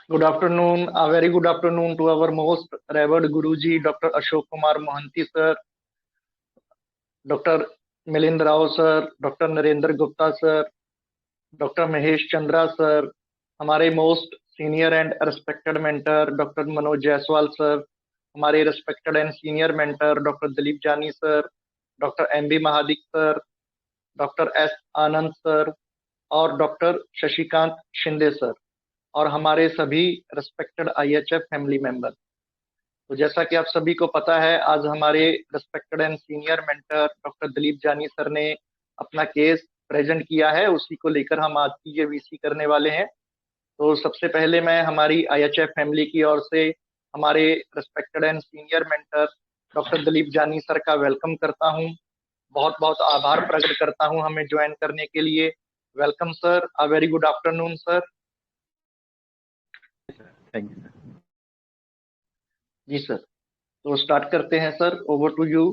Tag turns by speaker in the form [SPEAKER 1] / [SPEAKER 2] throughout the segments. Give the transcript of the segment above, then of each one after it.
[SPEAKER 1] Good afternoon, a very good afternoon to our most revered Guruji, Dr. Ashok Kumar Mohanty sir, Dr. Milind Rao sir, Dr. Narendra Gupta sir, Dr. Mahesh Chandra sir, हमारे most senior and respected mentor doctor Manoj Jaiswal sir, हमारे respected and senior mentor doctor Dilip Jani sir, doctor M B Mahadik sir, doctor S Anand sir और doctor Shashikant Shinde sir और हमारे सभी respected IHF family member. तो जैसा कि आप सभी को पता है, आज हमारे respected and senior mentor doctor Dilip Jani sir ने अपना केस प्रेजेंट किया है, उसी को लेकर हम आज की ये वीसी करने वाले हैं। तो सबसे पहले मैं हमारी आईएचएफ फैमिली की ओर से हमारे respected and senior mentor doctor Dilip Jani sir का वेलकम करता हूं। बहुत बहुत आभार प्रकट करता हूं हमें ज्वाइन करने के लिए। Welcome sir, a very good afternoon sir.
[SPEAKER 2] Thank you sir.
[SPEAKER 1] जी सर, तो स्टार्ट करते हैं सर, ओवर टू यू।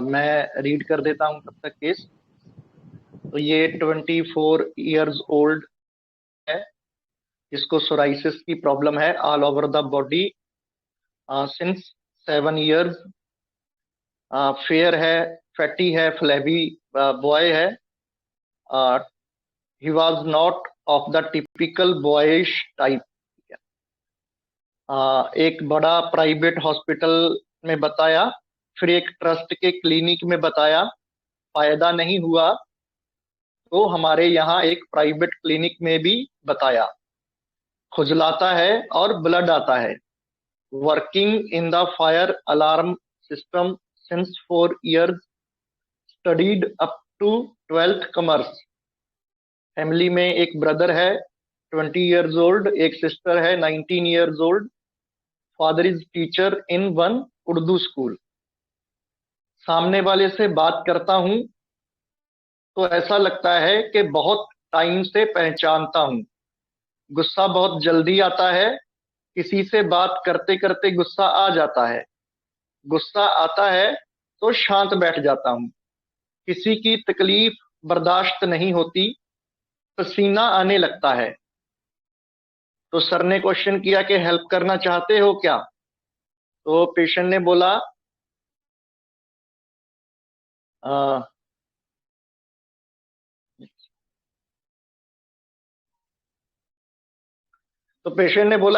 [SPEAKER 1] मैं रीड कर देता हूं तब तक केस। तो ये 24 इयर्स ओल्ड है, इसको सोराइसिस की प्रॉब्लम है all over the body since 7 years. Fair है, फैटी है, फ्लैबी बॉय है। He was not of the typical boyish type. एक बड़ा प्राइवेट हॉस्पिटल में बताया, फिर एक ट्रस्ट के क्लिनिक में बताया, फायदा नहीं हुआ तो हमारे यहाँ एक प्राइवेट क्लिनिक में भी बताया। खुजलाता है और ब्लड आता है। Working in the fire alarm system since 4 years, studied up to 12th commerce. Family में एक ब्रदर है 20 इयर्स ओल्ड, एक सिस्टर है 19 years old. Father is teacher in one Urdu school. सामने वाले से बात करता हूं तो ऐसा लगता है कि बहुत टाइम से पहचानता हूं। गुस्सा बहुत जल्दी आता है, किसी से बात करते करते गुस्सा आ जाता है। गुस्सा आता है तो शांत बैठ जाता हूं। किसी की तकलीफ बर्दाश्त नहीं होती, पसीना आने लगता है। तो सर ने क्वेश्चन किया कि हेल्प करना चाहते हो क्या? तो पेशेंट ने बोला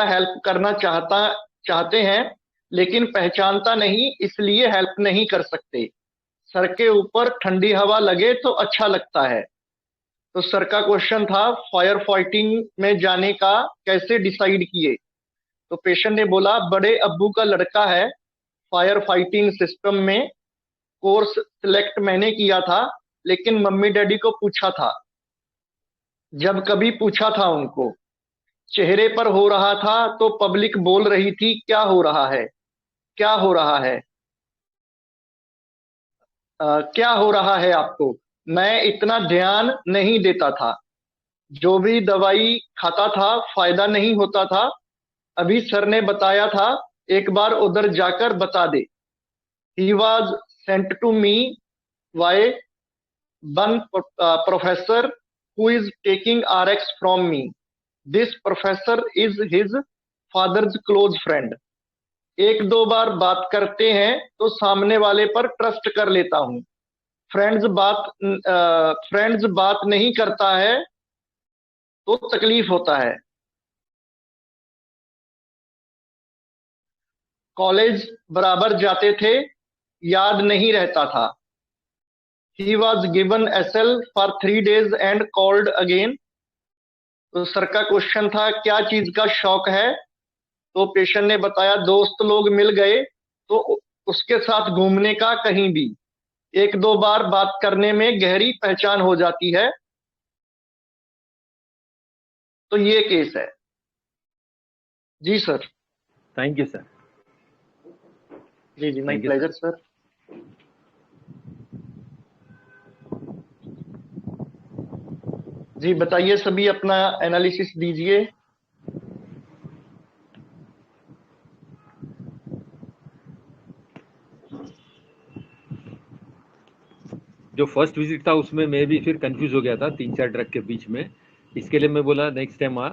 [SPEAKER 1] हेल्प करना चाहते हैं, लेकिन पहचानता नहीं, इसलिए हेल्प नहीं कर सकते। सर के ऊपर ठंडी हवा लगे तो अच्छा लगता है। तो सर का क्वेश्चन था फायर फाइटिंग में जाने का कैसे डिसाइड किए? तो पेशेंट ने बोला बड़े अब्बू का लड़का है, फायर फाइटिंग सिस्टम में कोर्स सिलेक्ट मैंने किया था, लेकिन मम्मी डैडी को पूछा था। जब कभी पूछा था उनको, चेहरे पर हो रहा था तो पब्लिक बोल रही थी क्या हो रहा है, क्या हो रहा है, क्या हो रहा है आपको? मैं इतना ध्यान नहीं देता था। जो भी दवाई खाता था फायदा नहीं होता था। अभी सर ने बताया था एक बार उधर जाकर बता दे। He was sent to me by one professor who is taking RX from me. This professor is his father's close friend. एक दो बार बात करते हैं तो सामने वाले पर ट्रस्ट कर लेता हूं। फ्रेंड्स बात नहीं करता है तो तकलीफ होता है। कॉलेज बराबर जाते थे, याद नहीं रहता था। He was given SL for 3 days and called again. तो सर का क्वेश्चन था क्या चीज का शौक है? तो पेशेंट ने बताया दोस्त लोग मिल गए तो उसके साथ घूमने का, कहीं भी। एक दो बार बात करने में गहरी पहचान हो जाती है। तो ये केस है। जी सर।
[SPEAKER 2] Thank you sir.
[SPEAKER 1] जी माय प्लेजर सर। जी बताइए, सभी अपना एनालिसिस दीजिए।
[SPEAKER 2] जो फर्स्ट विजिट था उसमें मैं भी फिर कंफ्यूज हो गया था 3-4 ड्रग के बीच में। इसके लिए मैं बोला नेक्स्ट टाइम आ,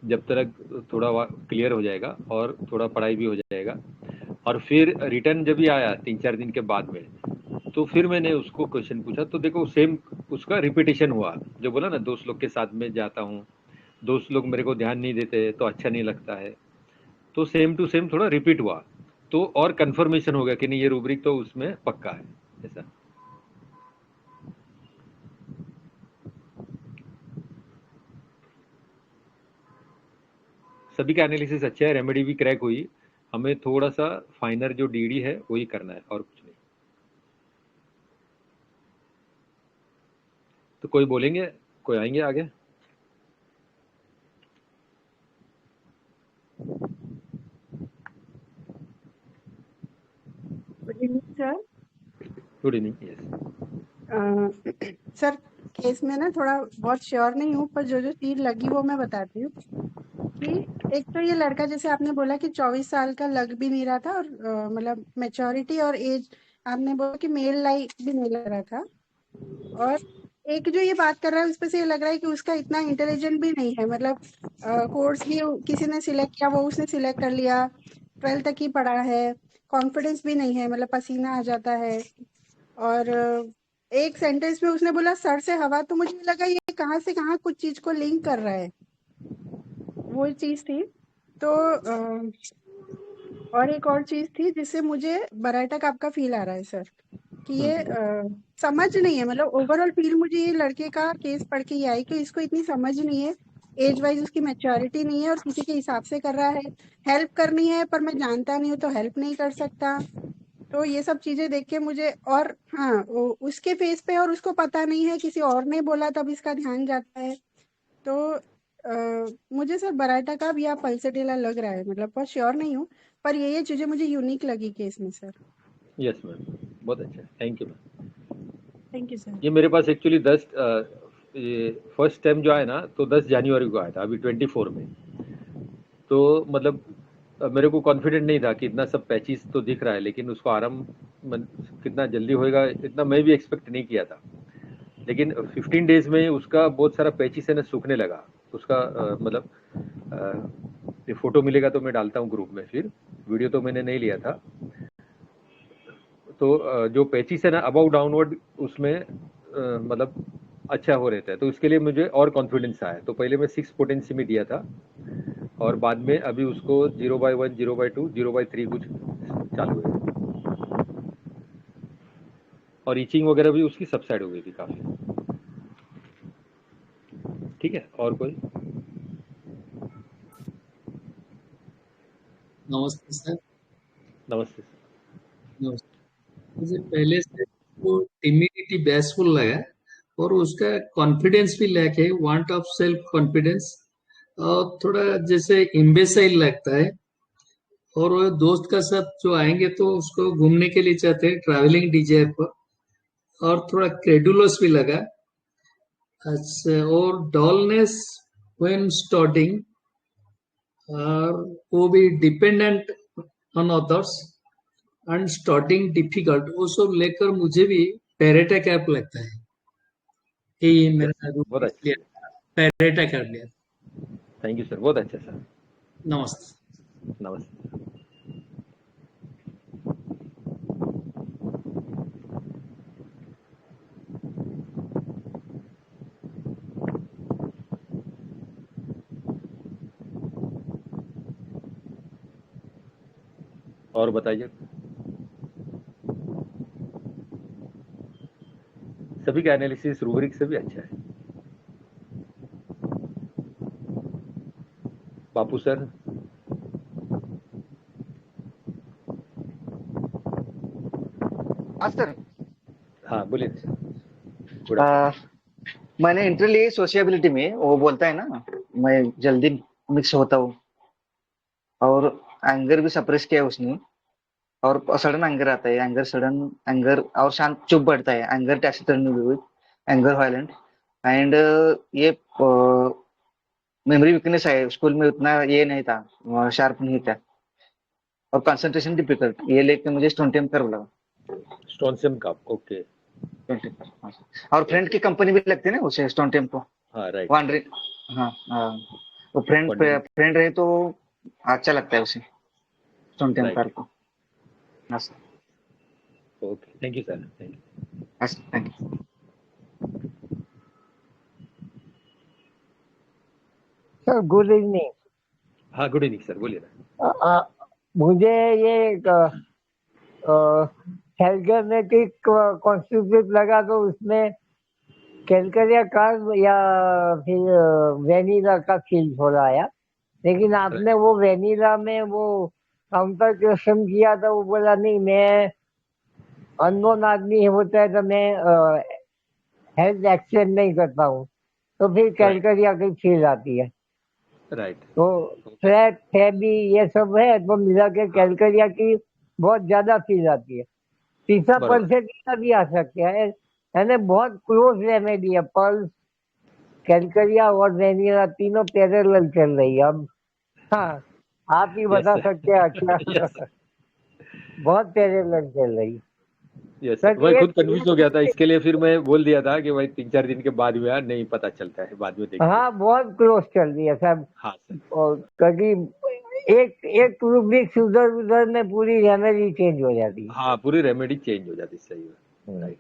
[SPEAKER 2] जब तक थोड़ा क्लियर हो जाएगा और थोड़ा पढ़ाई भी हो जाएगा। और फिर रिटर्न जब भी आया 3-4 दिन के बाद में, तो फिर मैंने उसको क्वेश्चन पूछा, तो देखो सेम उसका रिपीटेशन हुआ। जो बोला ना, दोस्त लोग के साथ में जाता हूँ, दोस्त लोग मेरे को ध्यान नहीं देते तो अच्छा नहीं लगता है, तो सेम टू सेम थोड़ा रिपीट हुआ, तो और कंफर्मेशन हो गया कि नहीं, ये रूब्रिक तो उसमें पक्का है ऐसा। सभी का एनालिसिस अच्छा है, रेमेडी भी क्रैक हुई, हमें थोड़ा सा फाइनर जो डीडी है वही करना है और कुछ नहीं। तो कोई बोलेंगे, कोई आएंगे आगे?
[SPEAKER 3] Good evening sir.
[SPEAKER 2] Good evening. Yes
[SPEAKER 3] sir, case में ना थोड़ा बहुत श्योर नहीं हूँ, पर जो जो चीज लगी वो मैं बताती हूँ कि एक तो ये लड़का, जैसे आपने बोला कि 24 साल का लग भी नहीं रहा था, और मतलब मेच्योरिटी और एज आपने बोला कि मेल लाइक भी नहीं लग रहा था। और एक जो ये बात कर रहा है उस पे से ये लग रहा है कि उसका इतना इंटेलिजेंट भी नहीं है, मतलब कोर्स भी किसी ने सिलेक्ट किया, वो उसने सिलेक्ट कर लिया, 12th तक ही पढ़ा है, कॉन्फिडेंस भी नहीं है, मतलब पसीना आ जाता है। और एक सेंटेंस में उसने बोला सर से हवा, तो मुझे लगा ये कहाँ से कहाँ कुछ चीज को लिंक कर रहा है, वो चीज थी। तो और एक और चीज थी जिससे मुझे बराटा का आपका फील आ रहा है सर, कि ये समझ नहीं है, मतलब ओवरऑल फील मुझे ये लड़के का केस पढ़ के ये आई कि इसको इतनी समझ नहीं है, एज वाइज उसकी मैच्योरिटी नहीं है, और किसी के हिसाब से कर रहा है। हेल्प करनी है पर मैं जानता नहीं हूँ तो हेल्प नहीं कर सकता। तो ये सब चीजें देख के मुझे, और हाँ, उसके फेस पे, और उसको पता नहीं है, किसी और ने बोला तब इसका ध्यान जाता है। तो मुझे सर बराटा का या पल्सटीला लग रहा है, मतलब बहुत श्योर नहीं हूँ, पर ये चीजें मुझे यूनिक लगी केस में सर।
[SPEAKER 2] यस मैम, बहुत अच्छा, thank you ma'am.
[SPEAKER 3] Thank you sir.
[SPEAKER 2] ये मेरे पास एक्चुअली 10 ये फर्स्ट टाइम जो आया ना, तो 10 जनवरी को आया था, अभी 24 में। तो मतलब मेरे को कॉन्फिडेंट नहीं था कि इतना सब पैचेस तो दिख रहा है, लेकिन उसको आराम कितना जल्दी होएगा इतना मैं भी एक्सपेक्ट नहीं किया था। लेकिन 15 डेज में उसका बहुत सारा पैचेस है ना सूखने लगा उसका। मतलब ये फोटो मिलेगा तो मैं डालता हूँ ग्रुप में, फिर वीडियो तो मैंने नहीं लिया था। तो जो पैचेस है ना अबाउ डाउनवर्ड, उसमें मतलब अच्छा हो रहता है, तो उसके लिए मुझे और कॉन्फिडेंस आया। तो पहले मैं 6 पोटेंसी में दिया था, और बाद में अभी उसको 0/1, 0/2, 0/3 कुछ चालू है, और रीचिंग वगैरह भी उसकी सबसाइड हो गई थी काफी। ठीक है, और कोई?
[SPEAKER 4] नमस्ते सर।
[SPEAKER 2] नमस्ते सर।
[SPEAKER 4] नमस्ते। मुझे पहले से वो टिमिडिटी बैशफुल लगा, और उसका कॉन्फिडेंस भी लैक है, वांट ऑफ सेल्फ कॉन्फिडेंस, और थोड़ा जैसे इम्बेसाइल लगता है। और वो दोस्त का साथ जो आएंगे तो उसको घूमने के लिए चाहते हैं, ट्रैवलिंग डिजायर पर, और थोड़ा क्रेडुलस भी लगा। अच्छा, और डॉलनेस व्हेन स्टार्टिंग, और वो भी dependent on others and starting difficult, वो सब लेकर मुझे भी पेरेटा कैप लगता है कि
[SPEAKER 2] यस,
[SPEAKER 4] मेरा
[SPEAKER 2] बहुत अच्छा
[SPEAKER 4] लिया,
[SPEAKER 2] सर।
[SPEAKER 4] पेरेटा कैप लिया।
[SPEAKER 2] थैंक यू सर, बहुत अच्छा सर।
[SPEAKER 4] नमस्ते।
[SPEAKER 2] नमस्ते। और बताइए, सभी का एनालिसिस रूब्रिक से भी अच्छा है। बापू सर।
[SPEAKER 5] हाँ सर।
[SPEAKER 2] हाँ बोलिए सर। गुड
[SPEAKER 5] आ,
[SPEAKER 2] आफ्टरनून।
[SPEAKER 5] मैंने इंटरव्यू ली सोशियबिलिटी में, वो बोलता है ना मैं जल्दी मिक्स होता हूँ, और एंगर भी सप्रेस किया है उसने, और सडन एंगर आता है, एंगर सडन एंगर, और शांत चुप बैठता है, एंगर टैक्सिटर्न, एंगर वायलेंट, एंड ये मेमोरी वीकनेस है, स्कूल में उतना ये नहीं था, शार्प नहीं था, और कंसंट्रेशन डिफिकल्ट, ये लेके मुझे स्टोन कर बोला।
[SPEAKER 2] स्टोनसेम का, ओके।
[SPEAKER 5] स्टोन टेम्पर, हाँ। और फ्रेंड की कंपनी भी लगती है ना उसे स्टोन टेम्पो,
[SPEAKER 2] हाँ राइट।
[SPEAKER 5] वॉन्डरिंग। हाँ हाँ। वो फ्रेंड
[SPEAKER 2] कॉन्टिन्यू।
[SPEAKER 5] फ्रेंड रहे तो अच्छा लगता है उसे सुनते हैं
[SPEAKER 2] राइट।
[SPEAKER 5] ओंकार को। बस
[SPEAKER 2] okay, thank you sir, thank you.
[SPEAKER 5] बस thank you.
[SPEAKER 6] Sir good evening.
[SPEAKER 2] हाँ, गुड इवनिंग सर, बोलिए ना।
[SPEAKER 6] मुझे ये कैलकामेटिक कॉन्स्टिट्यूट लगा तो उसमें कैलकरिया कार्ब या फिर वेनिला का फील थोड़ा आया, लेकिन आपने वो वेनिला में वो काउंटर क्वेश्चन किया था, वो बोला नहीं मैं अननोन आदमी होता है तो मैं हेल्थ एक्सचेंज नहीं करता हूँ, तो फिर कैलकरिया की फील आती है।
[SPEAKER 2] राइट।
[SPEAKER 6] तो फ्लैट फैबी ये सब है तो मिला के कैलकरिया की बहुत ज्यादा फील आती है। तीसरा
[SPEAKER 2] बराबर।
[SPEAKER 6] परसेंट का भी आ सकता है, यानी बहुत क्लोज रेमेडी है। पल्स, कैलकरिया और वेनिला तीनों पैरेलल चल रही है अब। हाँ, आप ही
[SPEAKER 2] यस
[SPEAKER 6] बता
[SPEAKER 2] सर,
[SPEAKER 6] सकते हैं क्या?
[SPEAKER 2] यस सर,
[SPEAKER 6] बहुत पैरेलल चल रही है।
[SPEAKER 2] Yes sir.
[SPEAKER 6] सर
[SPEAKER 2] मैं खुद कंफ्यूज हो गया था,
[SPEAKER 6] एक
[SPEAKER 2] इसके लिए फिर मैं बोल दिया था कि भाई 3-4 दिन के बाद में यार नहीं पता चलता है, बाद में देखते हैं।
[SPEAKER 6] हाँ बहुत क्लोज चल रही है सब।
[SPEAKER 2] हाँ सर।
[SPEAKER 6] और करीब एक एक रुपये उधर उधर में पूरी रेमेडी चेंज हो जाती है।
[SPEAKER 2] हाँ, पूरी रेमेडी चेंज हो जाती, सही है। राइट।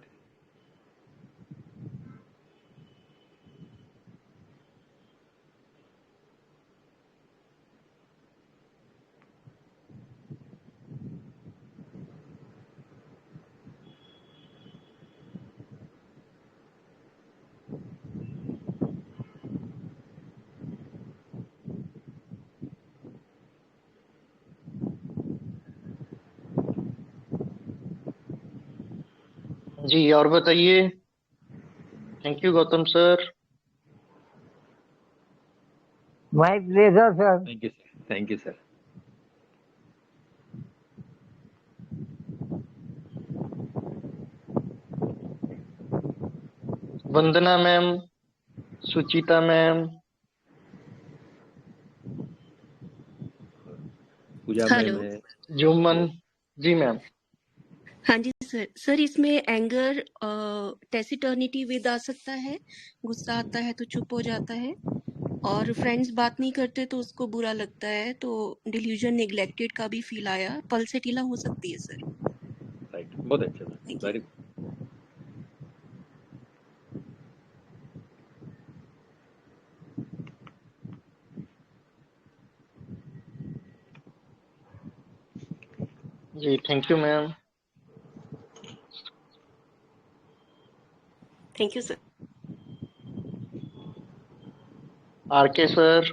[SPEAKER 1] जी और बताइए। Thank you Gautam sir.
[SPEAKER 6] My pleasure sir.
[SPEAKER 2] Thank you sir, thank you sir.
[SPEAKER 1] Vandana ma'am, Suchita ma'am,
[SPEAKER 2] Puja ma'am
[SPEAKER 7] hello.
[SPEAKER 2] है।
[SPEAKER 1] जुम्मन जी मैम।
[SPEAKER 7] हाँ जी सर। सर इसमें एंगर टेसिटर्निटी विद आ सकता है, गुस्सा आता है तो चुप हो जाता है, और फ्रेंड्स बात नहीं करते तो उसको बुरा लगता है, तो डिल्यूजन नेग्लेक्टेड का भी फील आया। पल्सेटिला हो सकती है सर।
[SPEAKER 2] राइट, बहुत अच्छा sir,
[SPEAKER 7] thank you.
[SPEAKER 2] Very good.
[SPEAKER 1] जी thank you ma'am.
[SPEAKER 7] Thank you sir.
[SPEAKER 1] R K sir,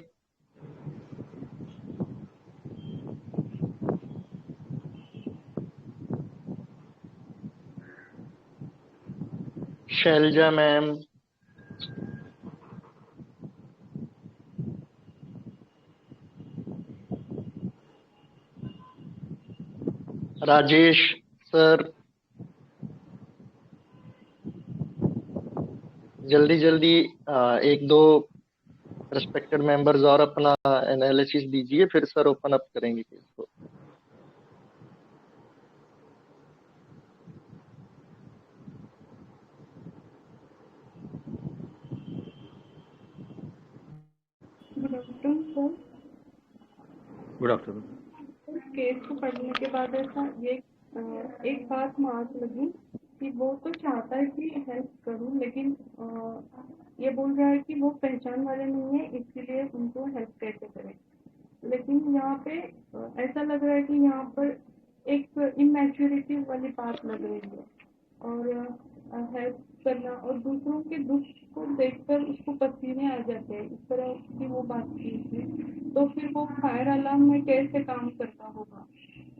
[SPEAKER 1] Shailaja ma'am, Rajesh sir, जल्दी जल्दी एक दो रिस्पेक्टेड मेंबर्स और अपना एनालिसिस दीजिए, फिर सर ओपन अप करेंगे केस को।
[SPEAKER 8] Good afternoon sir.
[SPEAKER 2] Good afternoon.
[SPEAKER 8] Case को पढ़ने के बाद ऐसा ये एक बात मार्क लगी कि वो तो चाहता है कि हेल्प करूं, लेकिन ये बोल रहा है कि वो पहचान वाले नहीं है, इसीलिए उनको हेल्प कैसे करें। लेकिन यहाँ पे ऐसा लग रहा है कि यहाँ पर एक इमेच्योरिटी वाली बात लग रही है, और हेल्प करना और दूसरों के दुख को देखकर उसको पसीने आ जाते हैं, इस तरह की वो बात की थी। तो फिर वो फायर अलार्म में कैसे काम करता होगा,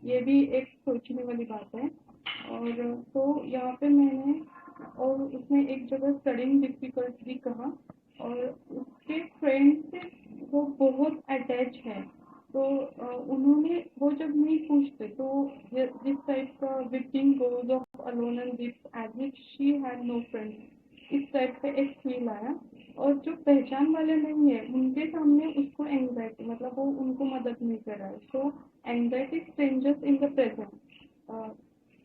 [SPEAKER 8] ये भी एक सोचने वाली बात है। और तो यहाँ पे मैंने, और उसने एक जगह स्टडिंग डिफिकल्ट भी कहा, और उसके फ्रेंड से वो बहुत अटैच है। तो उन्होंने वो जब नहीं पूछते तो जिस टाइप का victim goes off alone and weeps as if she had no friend, इस टाइप का एक फील आया। और जो पहचान वाले नहीं है उनके सामने उसको एंग्जाइटी, मतलब वो उनको मदद नहीं कर रहा है। So anxiety strangers in the present,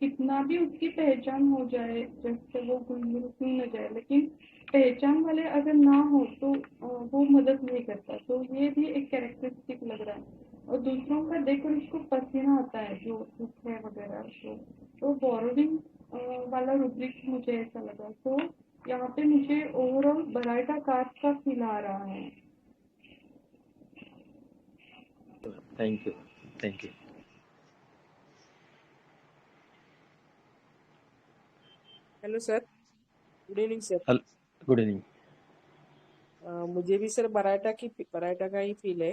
[SPEAKER 8] कितना भी उसकी पहचान हो जाए, जैसे वो घुल मिल क्यों न जाए, लेकिन पहचान वाले अगर ना हो तो वो मदद नहीं करता, तो ये भी एक कैरेक्टरिस्टिक लग रहा है। और दूसरों का देखकर उसको पसीना आता है जो दुख है वगैरह, तो बोरोविंग वाला रूब्रिक मुझे ऐसा लगा। तो यहाँ पे मुझे ओवरऑल बराइटा कास्ट का फील आ रहा है।
[SPEAKER 2] Thank you, thank you.
[SPEAKER 9] Hello sir, good evening sir.
[SPEAKER 2] Good evening.
[SPEAKER 9] मुझे भी सर बराटा का ही फील है।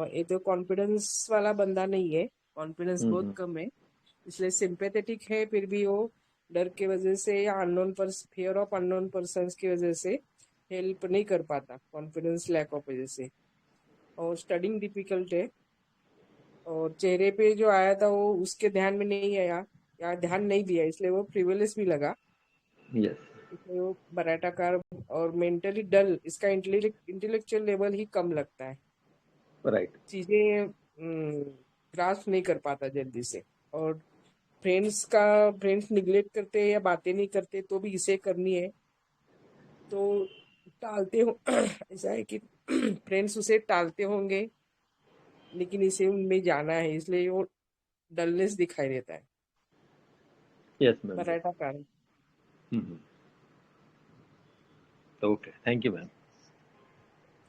[SPEAKER 9] ये तो कॉन्फिडेंस वाला बंदा नहीं है, कॉन्फिडेंस बहुत कम है, इसलिए सिंपैथेटिक है, फिर भी वो डर के वजह से या फियर ऑफ अननोन पर्सन की वजह से हेल्प नहीं कर पाता, कॉन्फिडेंस लैक ऑफ वजह से। और स्टडिंग डिफिकल्ट है, और चेहरे पे जो आया था वो उसके ध्यान में नहीं आया या ध्यान नहीं दिया, इसलिए वो फ्रिवलेस भी लगा।
[SPEAKER 2] यस,
[SPEAKER 9] इसलिए वो बराटा कार। और मेंटली डल, इसका इंटेलेक्चुअल लेवल ही कम लगता है,
[SPEAKER 2] राइट।
[SPEAKER 9] चीजें ग्रास्प नहीं कर पाता जल्दी से। और फ्रेंड्स निग्लेक्ट करते हैं या बातें नहीं करते तो भी इसे करनी है तो टालते हो ऐसा है कि फ्रेंड्स उसे टालते होंगे, लेकिन इसे उनमें जाना है, इसलिए वो डलनेस दिखाई देता है।
[SPEAKER 2] Yes ma'am.
[SPEAKER 9] बराटा car.
[SPEAKER 2] Okay, thank you ma'am.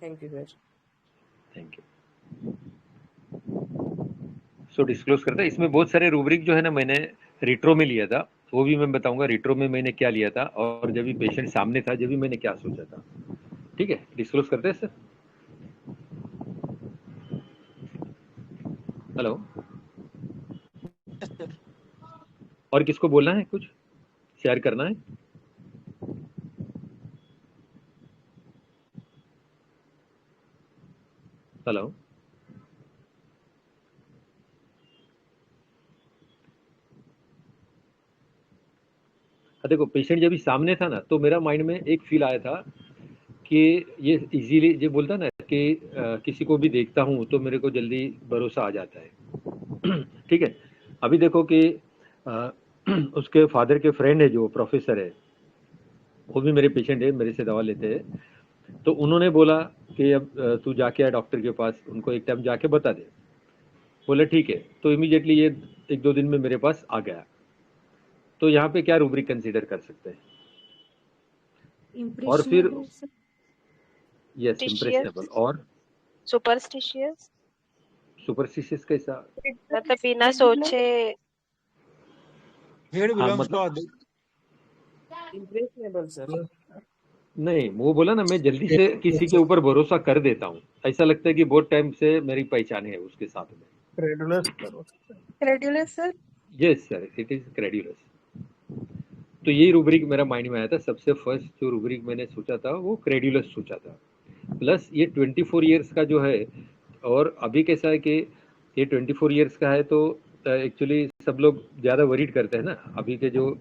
[SPEAKER 9] Thank you sir.
[SPEAKER 2] Thank you. So disclose करता है, इसमें बहुत सारे रूब्रिक जो है ना मैंने रिट्रो में लिया था, वो भी मैं बताऊंगा रिट्रो में मैंने क्या लिया था, और जब भी पेशेंट सामने था जब भी मैंने क्या सोचा था। ठीक है, डिस्क्लोज करते हैं सर। हेलो, और किसको बोलना है, कुछ शेयर करना है? हेलो, देखो पेशेंट जब भी सामने था ना तो मेरा माइंड में एक फील आया था कि ये इजीली जो बोलता है ना कि किसी को भी देखता हूँ तो मेरे को जल्दी भरोसा आ जाता है। ठीक है, अभी देखो कि उसके फादर के फ्रेंड है जो प्रोफेसर है, वो भी मेरे पेशेंट है, मेरे से दवा लेते हैं, तो उन्होंने बोला कि अब तू जाके आ डॉक्टर के पास, उनको एक टाइम जाके बता दे। बोले ठीक है, तो इमीडिएटली ये 1-2 दिन में मेरे पास आ गया। तो यहाँ पे क्या रूब्रिक कंसीडर कर सकते हैं? और फिर यस, इम्प्रेशनेबल और
[SPEAKER 10] सुपरस्टिशियस,
[SPEAKER 2] सुपरस्टिशियस कैसा?
[SPEAKER 10] मतलब बिना सोचे।
[SPEAKER 2] हाँ मतलब
[SPEAKER 9] इम्प्रेशनेबल सर।
[SPEAKER 2] नहीं, वो बोला ना मैं जल्दी से किसी के ऊपर भरोसा कर देता हूँ, ऐसा लगता है कि बहुत टाइम से मेरी पहचान है उसके साथ में।
[SPEAKER 3] Credulous sir.
[SPEAKER 2] Yes sir, it is credulous. तो यही रूब्रिक मेरा माइंड में आया था, सबसे फर्स्ट जो रूब्रिक मैंने सोचा था वो क्रेड्यूलस सोचा था। प्लस ये 24 ईयर्स का जो है, और अभी कैसा है कि ये 24 ईयर्स का है तो एक्चुअली सब लोग ज़्यादा वरीड करते हैं ना, अभी के जो